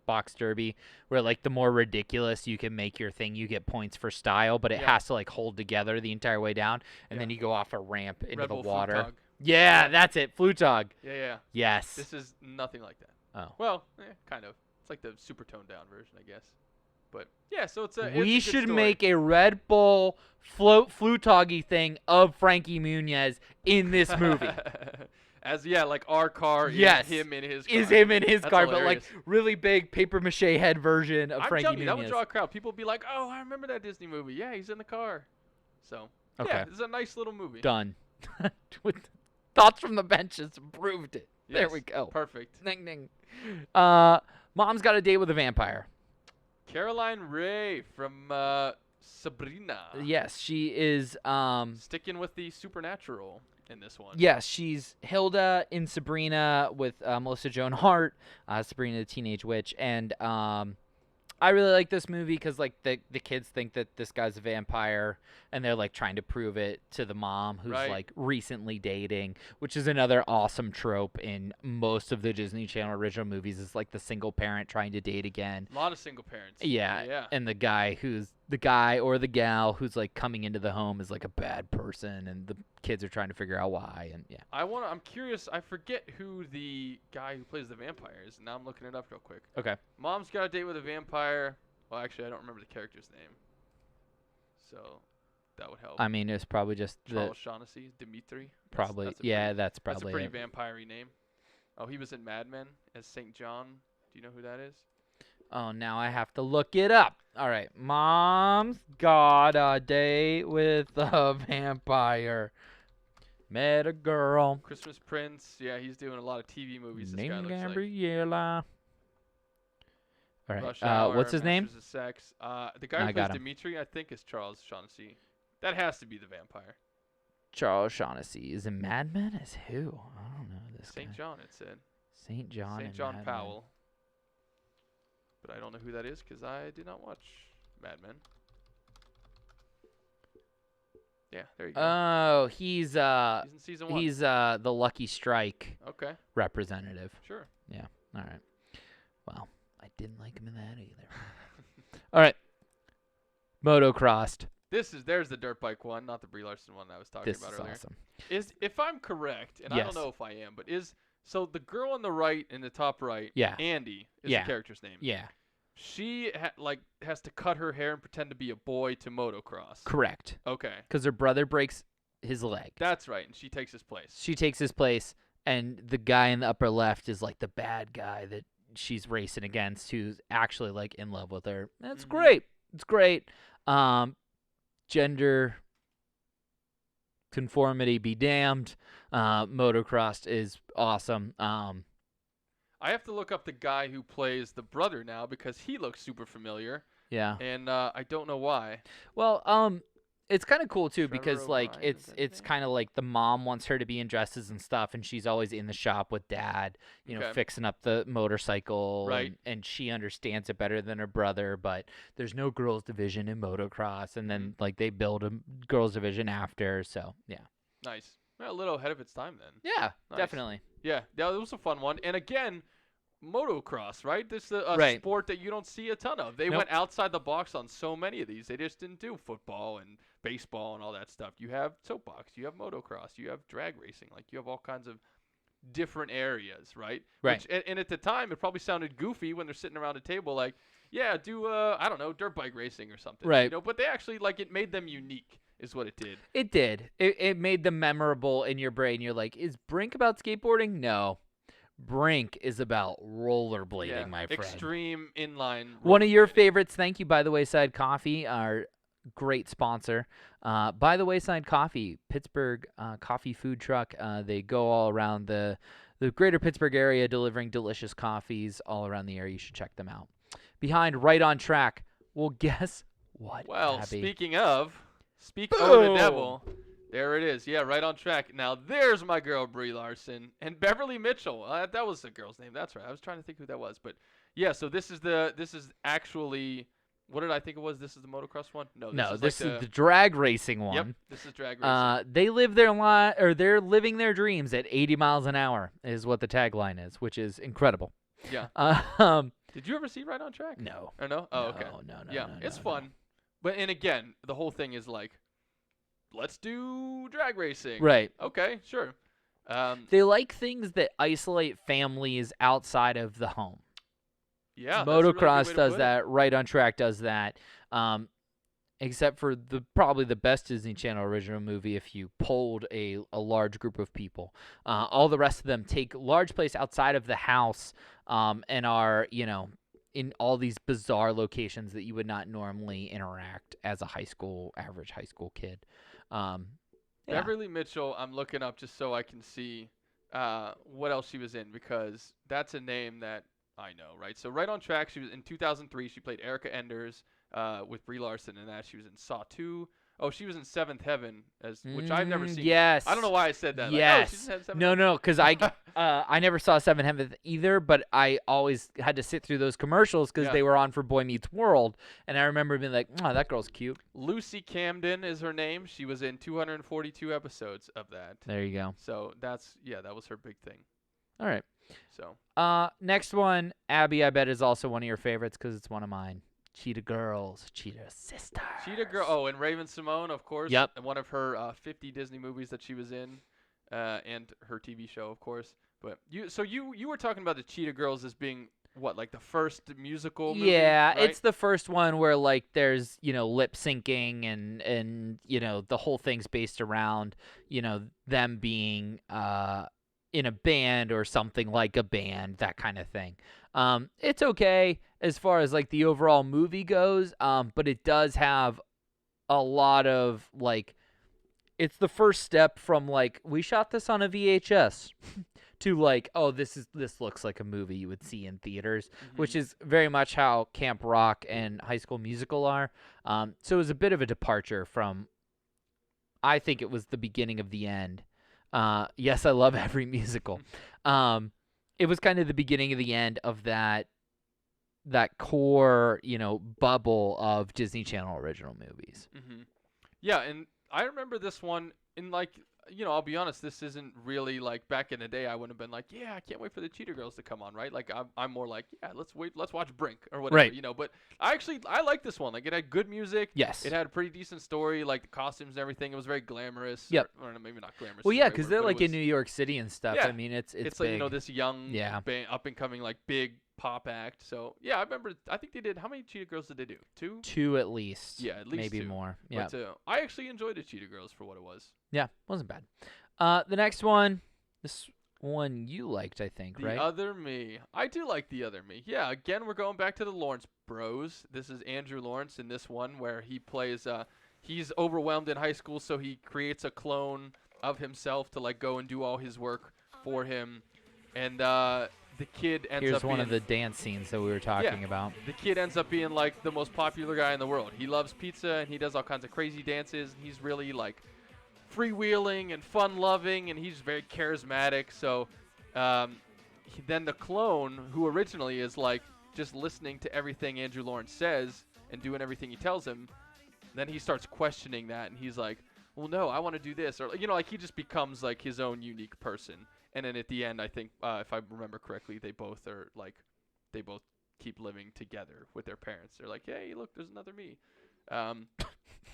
[SPEAKER 3] box derby, where like the more ridiculous you can make your thing, you get points for style, but it has to like hold together the entire way down, and then you go off a ramp into
[SPEAKER 4] Red
[SPEAKER 3] the
[SPEAKER 4] Bull
[SPEAKER 3] water.
[SPEAKER 4] Flugtag.
[SPEAKER 3] Yeah, that's it. Flutog.
[SPEAKER 4] Yeah.
[SPEAKER 3] Yes.
[SPEAKER 4] This is nothing like that.
[SPEAKER 3] Oh.
[SPEAKER 4] Well, kind of. It's like the super toned down version, I guess. But yeah, so it's a.
[SPEAKER 3] We
[SPEAKER 4] it's a good
[SPEAKER 3] should
[SPEAKER 4] story.
[SPEAKER 3] make a Red Bull flutoggy thing of Frankie Muniz in this movie.
[SPEAKER 4] Like our car
[SPEAKER 3] Yes.
[SPEAKER 4] is him in his car.
[SPEAKER 3] Is him in his
[SPEAKER 4] That's
[SPEAKER 3] car, but
[SPEAKER 4] hilarious.
[SPEAKER 3] like really big paper mache head version of
[SPEAKER 4] I'm
[SPEAKER 3] Frankie
[SPEAKER 4] telling you, that would
[SPEAKER 3] Muniz.
[SPEAKER 4] draw a crowd. People would be like, "Oh, I remember that Disney movie. Yeah, he's in the car." So
[SPEAKER 3] Okay.
[SPEAKER 4] yeah, it's a nice little movie.
[SPEAKER 3] Done. With thoughts from the benches proved it. There
[SPEAKER 4] Yes,
[SPEAKER 3] we go.
[SPEAKER 4] Perfect.
[SPEAKER 3] Ding ding. Mom's got a date with a vampire.
[SPEAKER 4] Caroline Rhea from Sabrina.
[SPEAKER 3] Yes, she is.
[SPEAKER 4] Sticking with the supernatural in this one.
[SPEAKER 3] Yes, she's Hilda in Sabrina with Melissa Joan Hart, Sabrina the Teenage Witch, and I really like this movie because like the kids think that this guy's a vampire, and they're like trying to prove it to the mom who's
[SPEAKER 4] Right.
[SPEAKER 3] like recently dating, which is another awesome trope in most of the Disney Channel original movies. Is like the single parent trying to date again.
[SPEAKER 4] A lot of single parents.
[SPEAKER 3] Yeah,
[SPEAKER 4] Yeah.
[SPEAKER 3] and the guy or the gal who's like coming into the home is like a bad person, and the kids are trying to figure out why. And yeah,
[SPEAKER 4] I'm curious. I forget who the guy who plays the vampire is. Now I'm looking it up real quick.
[SPEAKER 3] okay.
[SPEAKER 4] Mom's got a date with a vampire. Well, actually, I don't remember the character's name. So that would help.
[SPEAKER 3] I mean, it's probably just
[SPEAKER 4] Charles Shaughnessy, Dimitri.
[SPEAKER 3] probably
[SPEAKER 4] That's a
[SPEAKER 3] that's
[SPEAKER 4] That's a
[SPEAKER 3] probably
[SPEAKER 4] pretty
[SPEAKER 3] it.
[SPEAKER 4] vampire-y name. Oh, he was in Mad Men as St. John. Do you know who that is?
[SPEAKER 3] Oh, now I have to look it up. All right, Mom's got a date with a vampire. Met a girl
[SPEAKER 4] Christmas Prince. Yeah, he's doing a lot of TV movies. This guy
[SPEAKER 3] named
[SPEAKER 4] looks like.
[SPEAKER 3] Gabriella. All right.
[SPEAKER 4] Rush Hour,
[SPEAKER 3] What's his name?
[SPEAKER 4] Masters of Sex. The guy who
[SPEAKER 3] I
[SPEAKER 4] plays
[SPEAKER 3] got him.
[SPEAKER 4] Dimitri, I think, is Charles Shaughnessy. That has to be the vampire.
[SPEAKER 3] Charles Shaughnessy. Is it Mad Men? Is who? I don't know this
[SPEAKER 4] St.
[SPEAKER 3] guy.
[SPEAKER 4] John, it said.
[SPEAKER 3] St. John.
[SPEAKER 4] St.
[SPEAKER 3] and
[SPEAKER 4] John
[SPEAKER 3] Mad
[SPEAKER 4] Powell. But I don't know who that is because I did not watch Mad Men. Yeah, there you
[SPEAKER 3] Men.
[SPEAKER 4] go.
[SPEAKER 3] Oh, he's
[SPEAKER 4] He's in season 1.
[SPEAKER 3] he's the Lucky Strike
[SPEAKER 4] Okay,
[SPEAKER 3] representative.
[SPEAKER 4] sure.
[SPEAKER 3] Yeah. All right. Well, I didn't like him in that either. All right. Motocrossed.
[SPEAKER 4] There's the dirt bike one, not the Brie Larson one I was talking
[SPEAKER 3] This
[SPEAKER 4] about
[SPEAKER 3] is
[SPEAKER 4] earlier.
[SPEAKER 3] awesome.
[SPEAKER 4] If I'm correct, and I
[SPEAKER 3] Yes.
[SPEAKER 4] don't know if I am, but so the girl on the right in the top right,
[SPEAKER 3] Yeah.
[SPEAKER 4] Andy is
[SPEAKER 3] Yeah.
[SPEAKER 4] the character's name.
[SPEAKER 3] Yeah.
[SPEAKER 4] She has to cut her hair and pretend to be a boy to motocross.
[SPEAKER 3] Correct.
[SPEAKER 4] Okay,
[SPEAKER 3] Because her brother breaks his leg.
[SPEAKER 4] that's right, and she takes his place.
[SPEAKER 3] She takes his place, and the guy in the upper left is like the bad guy that she's racing against, who's actually like in love with her. That's
[SPEAKER 4] Mhm.
[SPEAKER 3] great. It's great. Gender conformity be damned. Motocrossed is awesome.
[SPEAKER 4] I have to look up the guy who plays the brother now because he looks super familiar,
[SPEAKER 3] Yeah.
[SPEAKER 4] and I don't know why.
[SPEAKER 3] Well, it's kind of cool too
[SPEAKER 4] Trevor
[SPEAKER 3] because like
[SPEAKER 4] O'Brien, is that his
[SPEAKER 3] it's
[SPEAKER 4] name?
[SPEAKER 3] kind of like the mom wants her to be in dresses and stuff, and she's always in the shop with dad,
[SPEAKER 4] Okay.
[SPEAKER 3] fixing up the motorcycle,
[SPEAKER 4] Right.
[SPEAKER 3] and she understands it better than her brother. But there's no girls division in motocross, and then like they build a girls division after. So yeah,
[SPEAKER 4] Nice. Well, a little ahead of its time then.
[SPEAKER 3] yeah,
[SPEAKER 4] Nice.
[SPEAKER 3] definitely.
[SPEAKER 4] Yeah, that was a fun one. And again, motocross, right? This is a
[SPEAKER 3] Right.
[SPEAKER 4] sport that you don't see a ton of. They
[SPEAKER 3] Nope.
[SPEAKER 4] went outside the box on so many of these. They just didn't do football and baseball and all that stuff. You have soapbox, you have motocross, you have drag racing. Like, you have all kinds of different areas, right?
[SPEAKER 3] Right.
[SPEAKER 4] And at the time, it probably sounded goofy when they're sitting around a table like, yeah, do, I don't know, dirt bike racing or something.
[SPEAKER 3] Right.
[SPEAKER 4] But they actually, like, it made them unique is what it did.
[SPEAKER 3] It did. It made them memorable in your brain. You're like, is Brink about skateboarding? No. Brink is about rollerblading,
[SPEAKER 4] Yeah.
[SPEAKER 3] my friend.
[SPEAKER 4] Extreme inline.
[SPEAKER 3] One of your
[SPEAKER 4] rollerblading.
[SPEAKER 3] favorites, thank you, By the Wayside Coffee, our great sponsor. By the Wayside Coffee, Pittsburgh coffee food truck. They go all around the greater Pittsburgh area delivering delicious coffees all around the area. You should check them out. Behind Right on Track. Well, guess what,
[SPEAKER 4] Well,
[SPEAKER 3] Abby?
[SPEAKER 4] speaking of the
[SPEAKER 3] Boom!
[SPEAKER 4] devil, there it is. Yeah, Right on Track. Now there's my girl Brie Larson and Beverly Mitchell. That was the girl's name. That's right. I was trying to think who that was, but yeah. So this is actually, what did I think it was? This is the motocross one. No,
[SPEAKER 3] This
[SPEAKER 4] like
[SPEAKER 3] is the drag racing one.
[SPEAKER 4] Yep, this is drag racing.
[SPEAKER 3] They live they're living their dreams at 80 miles an hour is what the tagline is, which is incredible.
[SPEAKER 4] Yeah.
[SPEAKER 3] Um,
[SPEAKER 4] Did you ever see Right on Track?
[SPEAKER 3] no.
[SPEAKER 4] Or no? Oh, okay.
[SPEAKER 3] No,
[SPEAKER 4] Yeah,
[SPEAKER 3] no,
[SPEAKER 4] it's
[SPEAKER 3] no,
[SPEAKER 4] fun. But and again, the whole thing is like, let's do drag racing.
[SPEAKER 3] Right.
[SPEAKER 4] Okay, sure.
[SPEAKER 3] They like things that isolate families outside of the home.
[SPEAKER 4] Yeah. that's a really good way
[SPEAKER 3] Motocross
[SPEAKER 4] to
[SPEAKER 3] does
[SPEAKER 4] put it.
[SPEAKER 3] that. Right on Track does that. Except for probably the best Disney Channel original movie, if you polled a large group of people. All the rest of them take large place outside of the house and are, in all these bizarre locations that you would not normally interact as a average high school kid. Yeah.
[SPEAKER 4] Beverly Mitchell, I'm looking up just so I can see what else she was in because that's a name that I know, right? So Right on Track, she was in 2003. She played Erica Enders with Brie Larson in that. She was in Saw 2. Oh, she was in Seventh Heaven, which I've never seen.
[SPEAKER 3] Yes.
[SPEAKER 4] I don't know why I said that.
[SPEAKER 3] Yes.
[SPEAKER 4] Like, oh, she's in Seventh
[SPEAKER 3] No, because I never saw Seven Heaven either, but I always had to sit through those commercials because
[SPEAKER 4] Yeah.
[SPEAKER 3] they were on for Boy Meets World, and I remember being like, "Oh, that girl's cute."
[SPEAKER 4] Lucy Camden is her name. She was in 242 episodes of that.
[SPEAKER 3] There you go.
[SPEAKER 4] So that was her big thing.
[SPEAKER 3] All right.
[SPEAKER 4] So
[SPEAKER 3] Next one, Abby, I bet is also one of your favorites because it's one of mine. Cheetah Girls, Cheetah Sisters.
[SPEAKER 4] Cheetah Girl. Oh, and Raven Simone, of course.
[SPEAKER 3] Yep.
[SPEAKER 4] And one of her 50 Disney movies that she was in, and her TV show, of course. But you were talking about the Cheetah Girls as being what, like the first musical movie?
[SPEAKER 3] Yeah,
[SPEAKER 4] right?
[SPEAKER 3] it's the first one where like there's lip syncing and the whole thing's based around them being in a band or something like a band, that kind of thing. It's okay as far as like the overall movie goes, but it does have a lot of like it's the first step from like we shot this on a VHS to like, oh, this looks like a movie you would see in theaters, which is very much how Camp Rock and High School Musical are. So it was a bit of a departure from. I think it was the beginning of the end. Yes, I love every musical. It was kind of the beginning of the end of that core, bubble of Disney Channel original movies.
[SPEAKER 4] Yeah, and I remember this one in like, I'll be honest, this isn't really like back in the day. I wouldn't have been like, yeah, I can't wait for the Cheetah Girls to come on, right? Like I'm more like, yeah, let's watch Brink or whatever,
[SPEAKER 3] Right.
[SPEAKER 4] But I like this one. Like it had good music.
[SPEAKER 3] Yes.
[SPEAKER 4] It had a pretty decent story, like the costumes and everything. It was very glamorous.
[SPEAKER 3] Yep.
[SPEAKER 4] Or maybe not glamorous.
[SPEAKER 3] Well,
[SPEAKER 4] is the
[SPEAKER 3] yeah,
[SPEAKER 4] right
[SPEAKER 3] because
[SPEAKER 4] word,
[SPEAKER 3] they're
[SPEAKER 4] but it
[SPEAKER 3] like in
[SPEAKER 4] was-
[SPEAKER 3] New York City and stuff.
[SPEAKER 4] Yeah.
[SPEAKER 3] I mean, it's
[SPEAKER 4] It's
[SPEAKER 3] big.
[SPEAKER 4] like this young,
[SPEAKER 3] Yeah.
[SPEAKER 4] up and coming like big pop act. So yeah, I remember. I think they did. How many Cheetah Girls did they do? 2?
[SPEAKER 3] 2 at least.
[SPEAKER 4] Yeah, at least
[SPEAKER 3] maybe
[SPEAKER 4] 2.
[SPEAKER 3] more. Yeah.
[SPEAKER 4] But I actually enjoyed the Cheetah Girls for what it was.
[SPEAKER 3] Yeah, wasn't bad. The next one, this one you liked, I think,
[SPEAKER 4] The
[SPEAKER 3] right?
[SPEAKER 4] Other Me. I do like The Other Me. Yeah, again, we're going back to the Lawrence Bros. This is Andrew Lawrence in this one where he plays, he's overwhelmed in high school, so he creates a clone of himself to, like, go and do all his work for him. And the kid ends
[SPEAKER 3] Here's
[SPEAKER 4] up
[SPEAKER 3] one
[SPEAKER 4] being,
[SPEAKER 3] of the dance scenes that we were talking about.
[SPEAKER 4] the kid ends up being, like, the most popular guy in the world. He loves pizza, and he does all kinds of crazy dances, and he's really, like, freewheeling and fun-loving, and he's very charismatic. So then the clone, who originally is like just listening to everything Andrew Lawrence says and doing everything he tells him, then he starts questioning that, and he's like, well, no, I want to do this. Or, like he just becomes like his own unique person. And then at the end, I think, if I remember correctly, they both keep living together with their parents. They're like, hey, look, there's another me.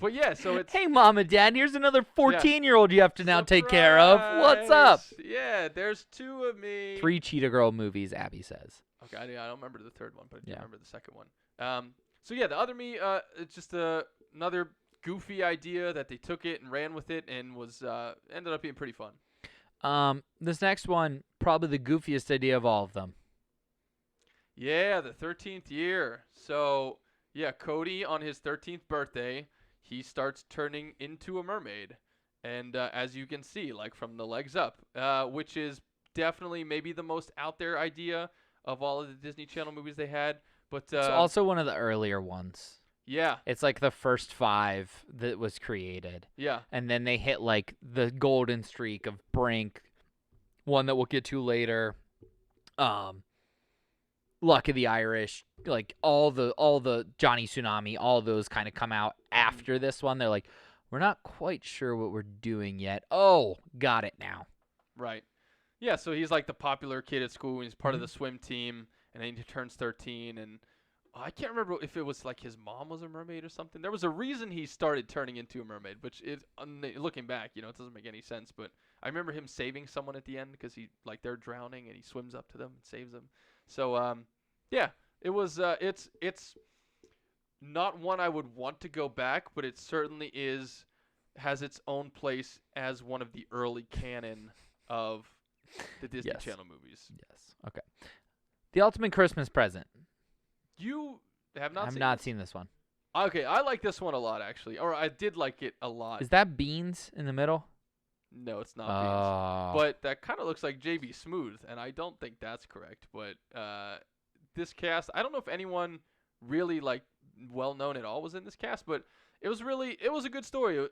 [SPEAKER 4] But yeah, so it's
[SPEAKER 3] Hey, Mom and Dad, here's another 14-year-old you have to now take care of. What's up?
[SPEAKER 4] Surprise! Yeah, there's 2 of me.
[SPEAKER 3] 3 Cheetah Girl movies, Abby says.
[SPEAKER 4] Okay, I don't remember the third one, but I do
[SPEAKER 3] Yeah.
[SPEAKER 4] remember the second one. So yeah, The Other Me, it's just another goofy idea that they took it and ran with it, and was ended up being pretty fun.
[SPEAKER 3] This next one, probably the goofiest idea of all of them.
[SPEAKER 4] Yeah, the 13th year. So yeah, Cody on his 13th birthday, he starts turning into a mermaid, and as you can see, like from the legs up, which is definitely maybe the most out there idea of all of the Disney Channel movies they had. But
[SPEAKER 3] It's also one of the earlier ones.
[SPEAKER 4] yeah,
[SPEAKER 3] It's like the first 5 that was created.
[SPEAKER 4] yeah,
[SPEAKER 3] And then they hit like the golden streak of Brink, one that we'll get to later. Luck of the Irish, like all the Johnny Tsunami, all those kind of come out after this one. They're like, we're not quite sure what we're doing yet. Oh, got it now.
[SPEAKER 4] right. Yeah, so he's like the popular kid at school, and he's part of the swim team, and then he turns 13, and I can't remember if it was like his mom was a mermaid or something. There was a reason he started turning into a mermaid, which is, looking back, it doesn't make any sense, but I remember him saving someone at the end because they're drowning, and he swims up to them and saves them. So, yeah, it was, it's not one I would want to go back, but it certainly has its own place as one of the early canon of the Disney
[SPEAKER 3] Yes.
[SPEAKER 4] Channel movies.
[SPEAKER 3] Yes. Okay. The Ultimate Christmas Present.
[SPEAKER 4] You have
[SPEAKER 3] I
[SPEAKER 4] not
[SPEAKER 3] have
[SPEAKER 4] seen
[SPEAKER 3] not
[SPEAKER 4] this?
[SPEAKER 3] seen this one.
[SPEAKER 4] Okay, I like this one a lot, actually. Or I did like it a lot.
[SPEAKER 3] Is that Beans in the middle?
[SPEAKER 4] No, it's not
[SPEAKER 3] Oh.
[SPEAKER 4] Beans. But that kind of looks like JB Smooth, and I don't think that's correct. But this cast, I don't know if anyone really like well-known at all was in this cast, but it was a good story.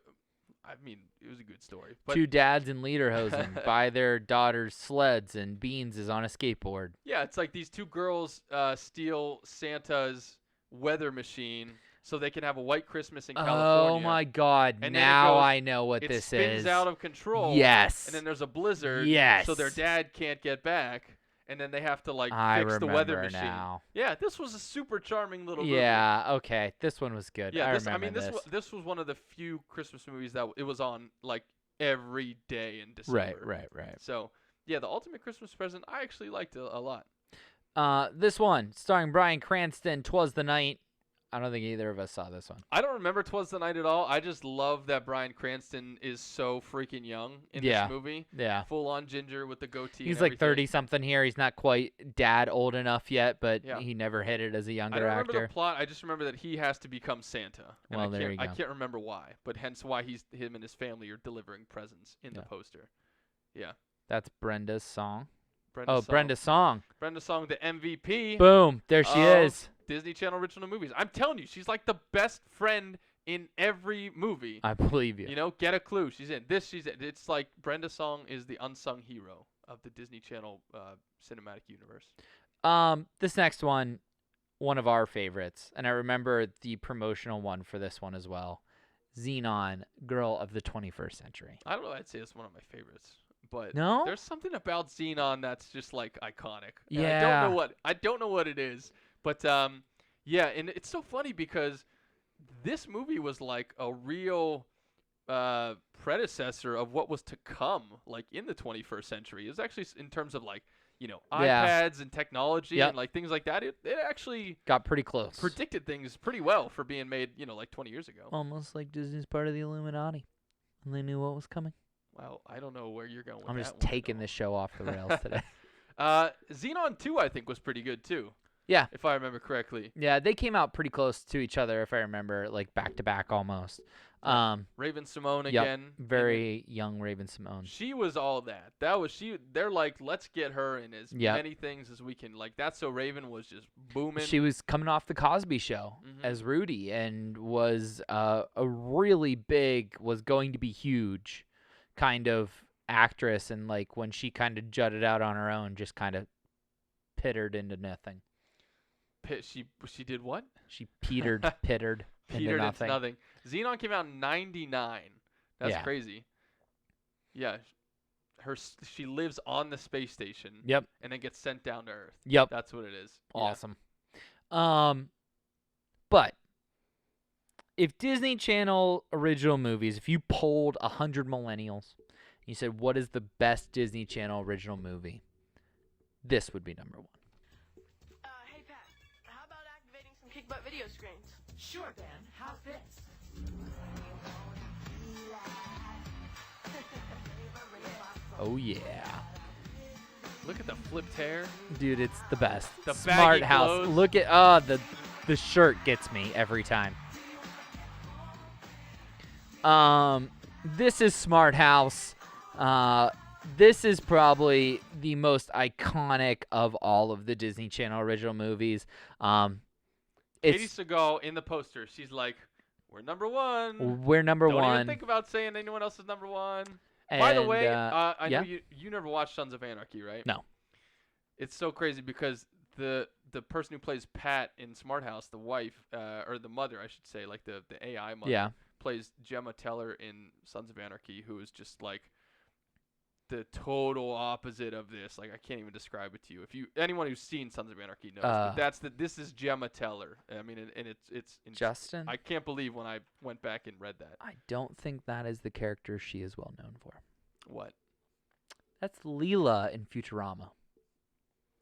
[SPEAKER 4] I mean, it was a good story. But
[SPEAKER 3] 2 dads in Lederhosen buy their daughters sleds, and Beans is on a skateboard.
[SPEAKER 4] yeah, it's like these 2 girls steal Santa's weather machine so they can have a white Christmas in California.
[SPEAKER 3] Oh my God!
[SPEAKER 4] And then it
[SPEAKER 3] now
[SPEAKER 4] goes-
[SPEAKER 3] I know what
[SPEAKER 4] It
[SPEAKER 3] this
[SPEAKER 4] spins
[SPEAKER 3] is.
[SPEAKER 4] out of control.
[SPEAKER 3] Yes.
[SPEAKER 4] And then there's a blizzard.
[SPEAKER 3] Yes.
[SPEAKER 4] So their dad can't get back, and then they have to like
[SPEAKER 3] I
[SPEAKER 4] fix the weather
[SPEAKER 3] remember
[SPEAKER 4] machine.
[SPEAKER 3] now.
[SPEAKER 4] Yeah, this was a super charming little movie.
[SPEAKER 3] Yeah. Okay. This one was good.
[SPEAKER 4] Yeah,
[SPEAKER 3] I
[SPEAKER 4] this,
[SPEAKER 3] remember
[SPEAKER 4] this this was one of the few Christmas movies that it was on like every day in December.
[SPEAKER 3] Right.
[SPEAKER 4] So yeah, The Ultimate Christmas Present, I actually liked it a lot.
[SPEAKER 3] This one starring Bryan Cranston. 'Twas the Night. I don't think either of us saw this one.
[SPEAKER 4] I don't remember 'Twas the Night at all. I just love that Bryan Cranston is so freaking young in this movie.
[SPEAKER 3] Yeah.
[SPEAKER 4] Full on ginger with the goatee.
[SPEAKER 3] He's
[SPEAKER 4] and
[SPEAKER 3] like
[SPEAKER 4] everything.
[SPEAKER 3] 30-something here. He's not quite dad old enough yet, but
[SPEAKER 4] Yeah.
[SPEAKER 3] he never hit it as a younger
[SPEAKER 4] I don't remember
[SPEAKER 3] actor.
[SPEAKER 4] the plot. I just remember that he has to become Santa. And
[SPEAKER 3] Well, there you
[SPEAKER 4] I
[SPEAKER 3] go.
[SPEAKER 4] can't remember why, but hence why him and his family are delivering presents in the poster. Yeah.
[SPEAKER 3] That's Brenda's song.
[SPEAKER 4] Song.
[SPEAKER 3] Brenda's song.
[SPEAKER 4] Brenda's song, the MVP.
[SPEAKER 3] Boom. There she is.
[SPEAKER 4] Disney Channel Original Movies. I'm telling you, she's like the best friend in every movie.
[SPEAKER 3] I believe you.
[SPEAKER 4] You know, get a clue. She's in this. She's in. It's like Brenda's song is the unsung hero of the Disney Channel cinematic universe.
[SPEAKER 3] This next one of our favorites, and I remember the promotional one for this one as well. Zenon, Girl of the 21st Century.
[SPEAKER 4] I don't know. I'd say it's one of my favorites. But
[SPEAKER 3] No?
[SPEAKER 4] there's something about Zenon that's just like iconic. And
[SPEAKER 3] Yeah.
[SPEAKER 4] I don't know what it is, but yeah, and it's so funny because this movie was like a real predecessor of what was to come, like in the 21st century. It was actually in terms of like, you know, iPads and technology and like things like that. It actually
[SPEAKER 3] got pretty close.
[SPEAKER 4] predicted things pretty well for being made, you know, like 20 years ago.
[SPEAKER 3] Almost like Disney's part of the Illuminati, and they knew what was coming.
[SPEAKER 4] Wow, I don't know where you're going with that.
[SPEAKER 3] I'm just
[SPEAKER 4] one,
[SPEAKER 3] taking
[SPEAKER 4] though.
[SPEAKER 3] this show off the rails today.
[SPEAKER 4] Zenon 2, I think, was pretty good too.
[SPEAKER 3] Yeah.
[SPEAKER 4] If I remember correctly.
[SPEAKER 3] Yeah, they came out pretty close to each other, if I remember, like back to back almost.
[SPEAKER 4] Raven Simone
[SPEAKER 3] Yep,
[SPEAKER 4] again.
[SPEAKER 3] very young Raven Simone.
[SPEAKER 4] She was all that. That was she. They're like, let's get her in as many things as we can. Like That's So Raven was just booming.
[SPEAKER 3] She was coming off the Cosby Show as Rudy and was a really big, was going to be huge kind of actress. And like when she kind of jutted out on her own, just kind of pittered into nothing.
[SPEAKER 4] She did what?
[SPEAKER 3] She pittered into nothing.
[SPEAKER 4] Zenon came out in 99. That's crazy. Yeah. She lives on the space station.
[SPEAKER 3] Yep.
[SPEAKER 4] And then gets sent down to Earth.
[SPEAKER 3] Yep.
[SPEAKER 4] That's what it is.
[SPEAKER 3] Awesome. But if Disney Channel Original Movies, if you polled 100 millennials, you said, what is the best Disney Channel Original movie? This would be number one.
[SPEAKER 5] Hey Pat, how about activating some kick butt video screens?
[SPEAKER 6] Sure, Ben. How fits?
[SPEAKER 3] Oh, yeah.
[SPEAKER 4] Look at the flipped hair.
[SPEAKER 3] Dude, it's the best.
[SPEAKER 4] The
[SPEAKER 3] Smart
[SPEAKER 4] baggy
[SPEAKER 3] House.
[SPEAKER 4] clothes.
[SPEAKER 3] Look at the shirt gets me every time. This is Smart House. This is probably the most iconic of all of the Disney Channel Original Movies.
[SPEAKER 4] Katie Seagal in the poster. She's like, "We're number one.
[SPEAKER 3] We're number
[SPEAKER 4] Don't
[SPEAKER 3] one.
[SPEAKER 4] even think about saying anyone else is number one." By the way, I know you never watched Sons of Anarchy, right?
[SPEAKER 3] No.
[SPEAKER 4] It's so crazy because the person who plays Pat in Smart House, the wife, or the mother, I should say, like the AI mother, plays Gemma Teller in Sons of Anarchy, who is just like the total opposite of this. Like I can't even describe it to you. Anyone who's seen Sons of Anarchy knows, but this is Gemma Teller. I mean, and it's
[SPEAKER 3] Justin?
[SPEAKER 4] I can't believe when I went back and read that.
[SPEAKER 3] I don't think that is the character she is well known for.
[SPEAKER 4] What?
[SPEAKER 3] That's Leela in Futurama.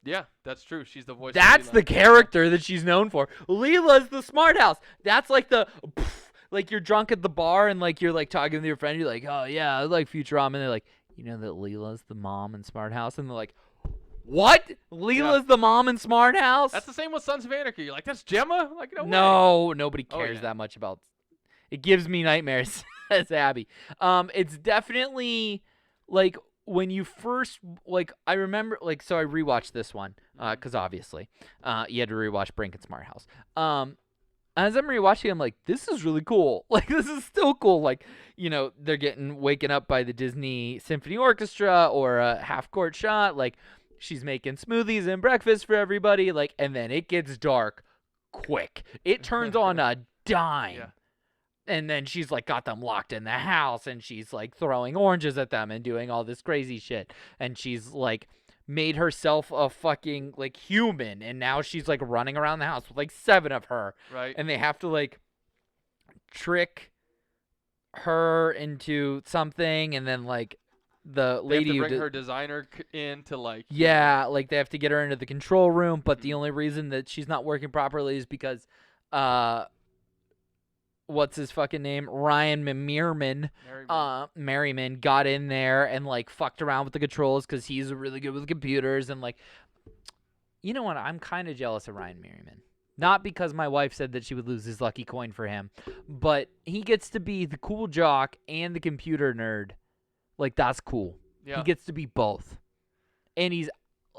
[SPEAKER 4] Yeah, that's true. She's the voice.
[SPEAKER 3] That's
[SPEAKER 4] of Leela.
[SPEAKER 3] the character that she's known for. Leela's the Smart House. That's like the, like you're drunk at the bar and like you're like talking with your friend. You're like, oh yeah, I like Futurama. And they're like, you know that Leela's the mom in Smart House? And they're like, what? Leela's the mom in Smart House?
[SPEAKER 4] That's the same with Sons of Anarchy. You're like, that's Gemma? Like,
[SPEAKER 3] no way. Nobody
[SPEAKER 4] Oh,
[SPEAKER 3] cares
[SPEAKER 4] yeah.
[SPEAKER 3] that much about. It gives me nightmares. As Abby. It's definitely like when you first like. I remember like so I rewatched this one because obviously you had to rewatch Brink and Smart House. As I'm rewatching, I'm like, this is really cool. Like, this is still cool. Like, you know, they're waken up by the Disney Symphony Orchestra or a half-court shot. Like, she's making smoothies and breakfast for everybody. Like, and then it gets dark quick. It turns on a dime.
[SPEAKER 4] Yeah.
[SPEAKER 3] And then she's, like, got them locked in the house. And she's, like, throwing oranges at them and doing all this crazy shit. And she's, like, made herself a fucking like human, and now she's like running around the house with like 7 of her,
[SPEAKER 4] right?
[SPEAKER 3] And they have to like trick her into something, and then like the lady
[SPEAKER 4] they have to
[SPEAKER 3] who
[SPEAKER 4] bring her designer in to like
[SPEAKER 3] like they have to get her into the control room, but the only reason that she's not working properly is because what's his fucking name? Ryan Merriman. Merriman got in there and like fucked around with the controls because he's really good with computers and like, you know what? I'm kind of jealous of Ryan Merriman. Not because my wife said that she would lose his lucky coin for him, but he gets to be the cool jock and the computer nerd. Like, that's cool.
[SPEAKER 4] Yeah.
[SPEAKER 3] He gets to be both. And he's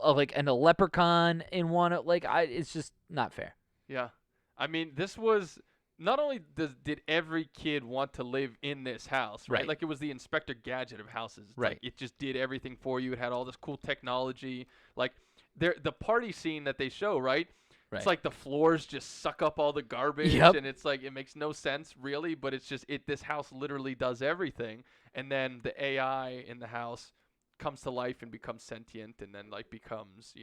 [SPEAKER 3] like a leprechaun in one. Like, it's just not fair.
[SPEAKER 4] Yeah. I mean, this was not only did every kid want to live in this house, right?
[SPEAKER 3] Right.
[SPEAKER 4] Like, it was the Inspector Gadget of houses. It's
[SPEAKER 3] Right.
[SPEAKER 4] Like, it just did everything for you. It had all this cool technology. Like, the party scene that they show, right? It's like the floors just suck up all the garbage,
[SPEAKER 3] Yep.
[SPEAKER 4] and it's like it makes no sense really, but it's just this house literally does everything, and then the AI in the house comes to life and becomes sentient, and then like becomes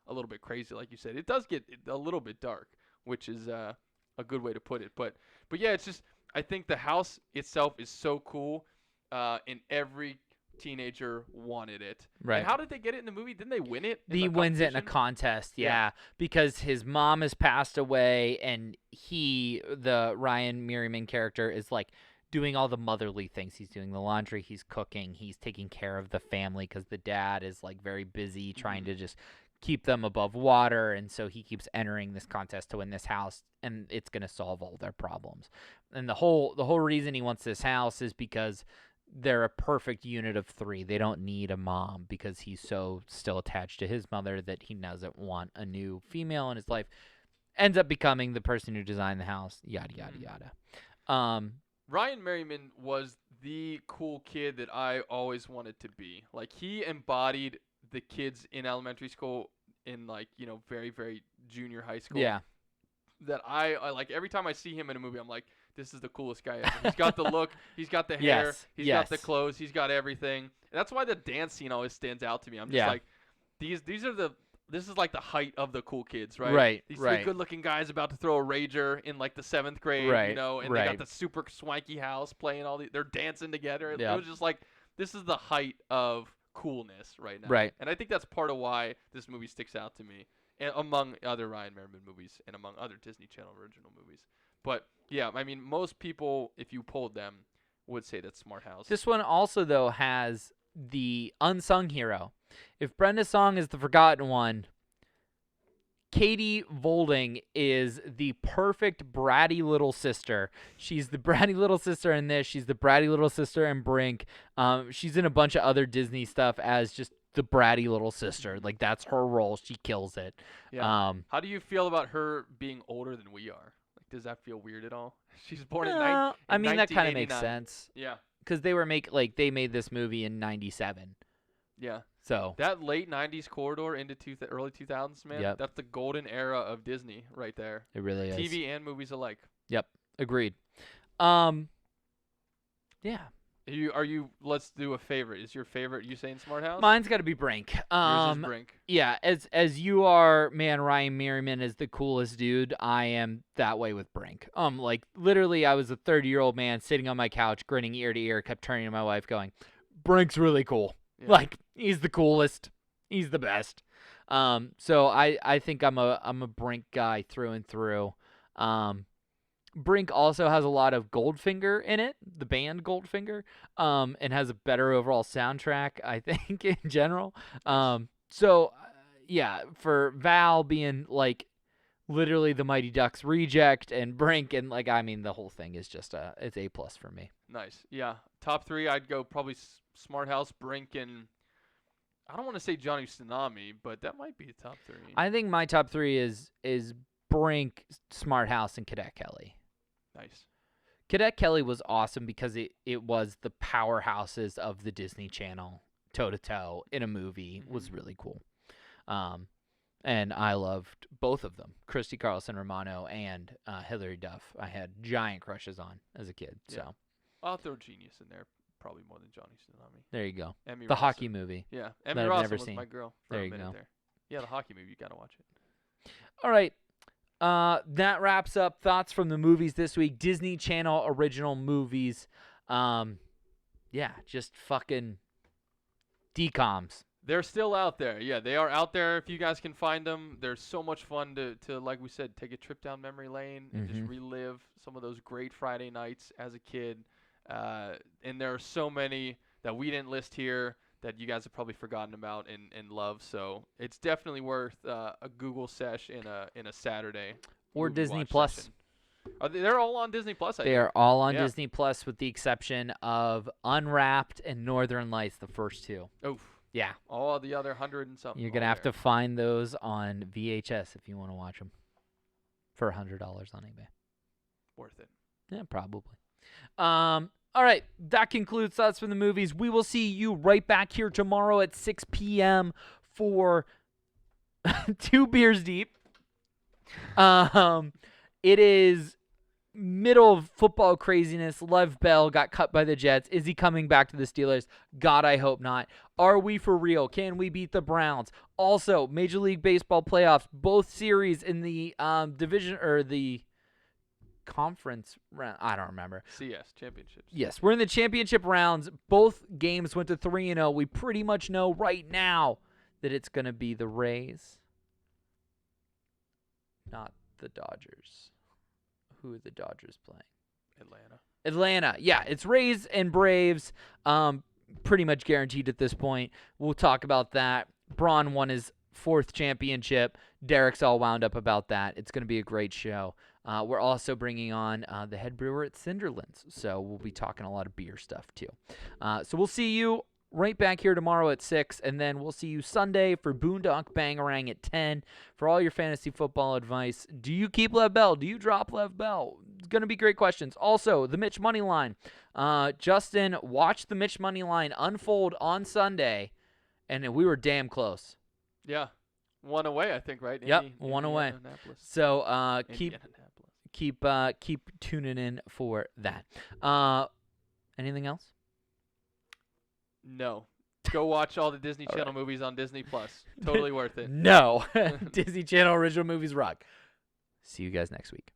[SPEAKER 4] a little bit crazy, like you said. It does get a little bit dark, which is a good way to put it. But yeah, it's just I think the house itself is so cool, and every teenager wanted it.
[SPEAKER 3] Right.
[SPEAKER 4] And how did they get it in the movie? Didn't they win it?
[SPEAKER 3] He wins it in a contest, yeah, because his mom has passed away, and the Ryan Merriman character, is like doing all the motherly things. He's doing the laundry, he's cooking, he's taking care of the family because the dad is like very busy trying to just keep them above water, and so he keeps entering this contest to win this house, and it's going to solve all their problems. And the whole reason he wants this house is because they're a perfect unit of three. They don't need a mom because he's so still attached to his mother that he doesn't want a new female in his life. Ends up becoming the person who designed the house, yada, yada, yada.
[SPEAKER 4] Ryan Merriman was the cool kid that I always wanted to be. Like, he embodied the kids in elementary school in, like, very, very junior high school.
[SPEAKER 3] Yeah.
[SPEAKER 4] That I like, every time I see him in a movie, I'm like, this is the coolest guy ever. He's got the look, he's got the hair,
[SPEAKER 3] Yes,
[SPEAKER 4] he's
[SPEAKER 3] yes.
[SPEAKER 4] got the clothes, he's got everything. And that's why the dance scene always stands out to me. I'm just like, this is like the height of the cool kids, right?
[SPEAKER 3] Right,
[SPEAKER 4] These
[SPEAKER 3] right.
[SPEAKER 4] three good-looking guys about to throw a rager in like the 7th grade,
[SPEAKER 3] Right,
[SPEAKER 4] and they got the super swanky house playing they're dancing together.
[SPEAKER 3] Yeah.
[SPEAKER 4] It was just like, this is the height of coolness right now.
[SPEAKER 3] Right.
[SPEAKER 4] And I think that's part of why this movie sticks out to me, and among other Ryan Merriman movies and among other Disney Channel original movies. But yeah, I mean, most people, if you polled them, would say that's Smart House.
[SPEAKER 3] This one also, though, has the unsung hero. If Brenda Song is the forgotten one, Katie Volding is the perfect bratty little sister. She's the bratty little sister in this. She's the bratty little sister in Brink. She's in a bunch of other Disney stuff as just the bratty little sister. Like, that's her role. She kills it.
[SPEAKER 4] Yeah. How do you feel about her being older than we are? Like, does that feel weird at all? She's born in
[SPEAKER 3] I mean, that kind of makes
[SPEAKER 4] 1989.
[SPEAKER 3] sense.
[SPEAKER 4] Yeah.
[SPEAKER 3] Because they made this movie in 97.
[SPEAKER 4] Yeah.
[SPEAKER 3] So
[SPEAKER 4] That late 90s corridor into early 2000s, man,
[SPEAKER 3] Yep.
[SPEAKER 4] that's the golden era of Disney right there.
[SPEAKER 3] it really is.
[SPEAKER 4] TV and movies alike.
[SPEAKER 3] Yep. Agreed. Yeah.
[SPEAKER 4] Let's do a favorite. Is your favorite Usain Smart House?
[SPEAKER 3] Mine's got to be Brink.
[SPEAKER 4] Yours is Brink.
[SPEAKER 3] Yeah, as you are, man, Ryan Merriman is the coolest dude. I am that way with Brink. Like, literally, I was a 30-year-old man sitting on my couch, grinning ear to ear, kept turning to my wife going, Brink's really cool.
[SPEAKER 4] Yeah.
[SPEAKER 3] Like, he's the coolest. He's the best. So I think I'm a Brink guy through and through. Brink also has a lot of Goldfinger in it, the band Goldfinger, and has a better overall soundtrack, I think, in general. Yeah, for Val being, like, literally the Mighty Ducks reject, and Brink, and, like, I mean, the whole thing is just it's A+ for me.
[SPEAKER 4] Nice. Yeah. Top 3, I'd go probably Smart House, Brink, and I don't want to say Johnny Tsunami, but that might be the top 3.
[SPEAKER 3] I think my top 3 is Brink, Smart House, and Cadet Kelly.
[SPEAKER 4] Nice.
[SPEAKER 3] Cadet Kelly was awesome because it was the powerhouses of the Disney Channel toe-to-toe in a movie. Was really cool. And I loved both of them, Christy Carlson Romano and Hilary Duff. I had giant crushes on as a kid.
[SPEAKER 4] Yeah.
[SPEAKER 3] So
[SPEAKER 4] I'll throw Genius in there, probably more than Johnny Tsunami.
[SPEAKER 3] there you go.
[SPEAKER 4] Emmy
[SPEAKER 3] The
[SPEAKER 4] Rossum.
[SPEAKER 3] hockey movie.
[SPEAKER 4] Yeah.
[SPEAKER 3] that
[SPEAKER 4] Emmy
[SPEAKER 3] I've
[SPEAKER 4] Rossum
[SPEAKER 3] never
[SPEAKER 4] was
[SPEAKER 3] seen.
[SPEAKER 4] my girl for
[SPEAKER 3] There
[SPEAKER 4] a
[SPEAKER 3] you
[SPEAKER 4] minute
[SPEAKER 3] go.
[SPEAKER 4] there. Yeah, the hockey movie, you got to watch it.
[SPEAKER 3] All right. That wraps up thoughts from the movies this week. Disney Channel Original Movies. Yeah, just fucking DComs.
[SPEAKER 4] They're still out there. Yeah, they are out there if you guys can find them. They're so much fun to like we said, take a trip down memory lane and just relive some of those great Friday nights as a kid. And there are so many that we didn't list here that you guys have probably forgotten about and love. So it's definitely worth a Google sesh in a Saturday.
[SPEAKER 3] Or
[SPEAKER 4] movie
[SPEAKER 3] Disney
[SPEAKER 4] watch
[SPEAKER 3] Plus.
[SPEAKER 4] session. They're all on Disney Plus, I
[SPEAKER 3] They
[SPEAKER 4] think.
[SPEAKER 3] are all on
[SPEAKER 4] Yeah.
[SPEAKER 3] Disney Plus with the exception of Unwrapped and Northern Lights, the first two.
[SPEAKER 4] Oof.
[SPEAKER 3] Yeah.
[SPEAKER 4] All the other 100 and something.
[SPEAKER 3] You're going to have to find those on VHS if you want to watch them for $100 on eBay.
[SPEAKER 4] Worth it.
[SPEAKER 3] Yeah, probably. All right, that concludes Thoughts from the Movies. We will see you right back here tomorrow at 6 p.m. for 2 Beers Deep. It is middle of football craziness. Lev Bell got cut by the Jets. Is he coming back to the Steelers? God, I hope not. Are we for real? Can we beat the Browns? Also, Major League Baseball playoffs, both series in the division or the conference round. I don't remember.
[SPEAKER 4] CS championships.
[SPEAKER 3] Yes, we're in the championship rounds. Both games went to 3-0. We pretty much know right now that it's going to be the Rays, not the Dodgers. Who are the Dodgers playing? Atlanta. Yeah, it's Rays and Braves. Pretty much guaranteed at this point. We'll talk about that. Braun won his 4th championship. Derek's all wound up about that. It's going to be a great show. We're also bringing on the head brewer at Cinderlands, so we'll be talking a lot of beer stuff too. So we'll see you right back here tomorrow at 6, and then we'll see you Sunday for Boondock Bangarang at 10 for all your fantasy football advice. Do you keep Lev Bell? Do you drop Lev Bell? It's going to be great questions. Also, the Mitch Money Line. Justin, watch the Mitch Money Line unfold on Sunday, and we were damn close.
[SPEAKER 4] Yeah. One away, I think, right?
[SPEAKER 3] Yep, one away.
[SPEAKER 4] Indianapolis.
[SPEAKER 3] So
[SPEAKER 4] Indianapolis.
[SPEAKER 3] keep tuning in for that. Anything else?
[SPEAKER 4] No. Go watch all the Disney Channel movies on Disney Plus. Totally worth it.
[SPEAKER 3] No. Disney Channel original movies rock. See you guys next week.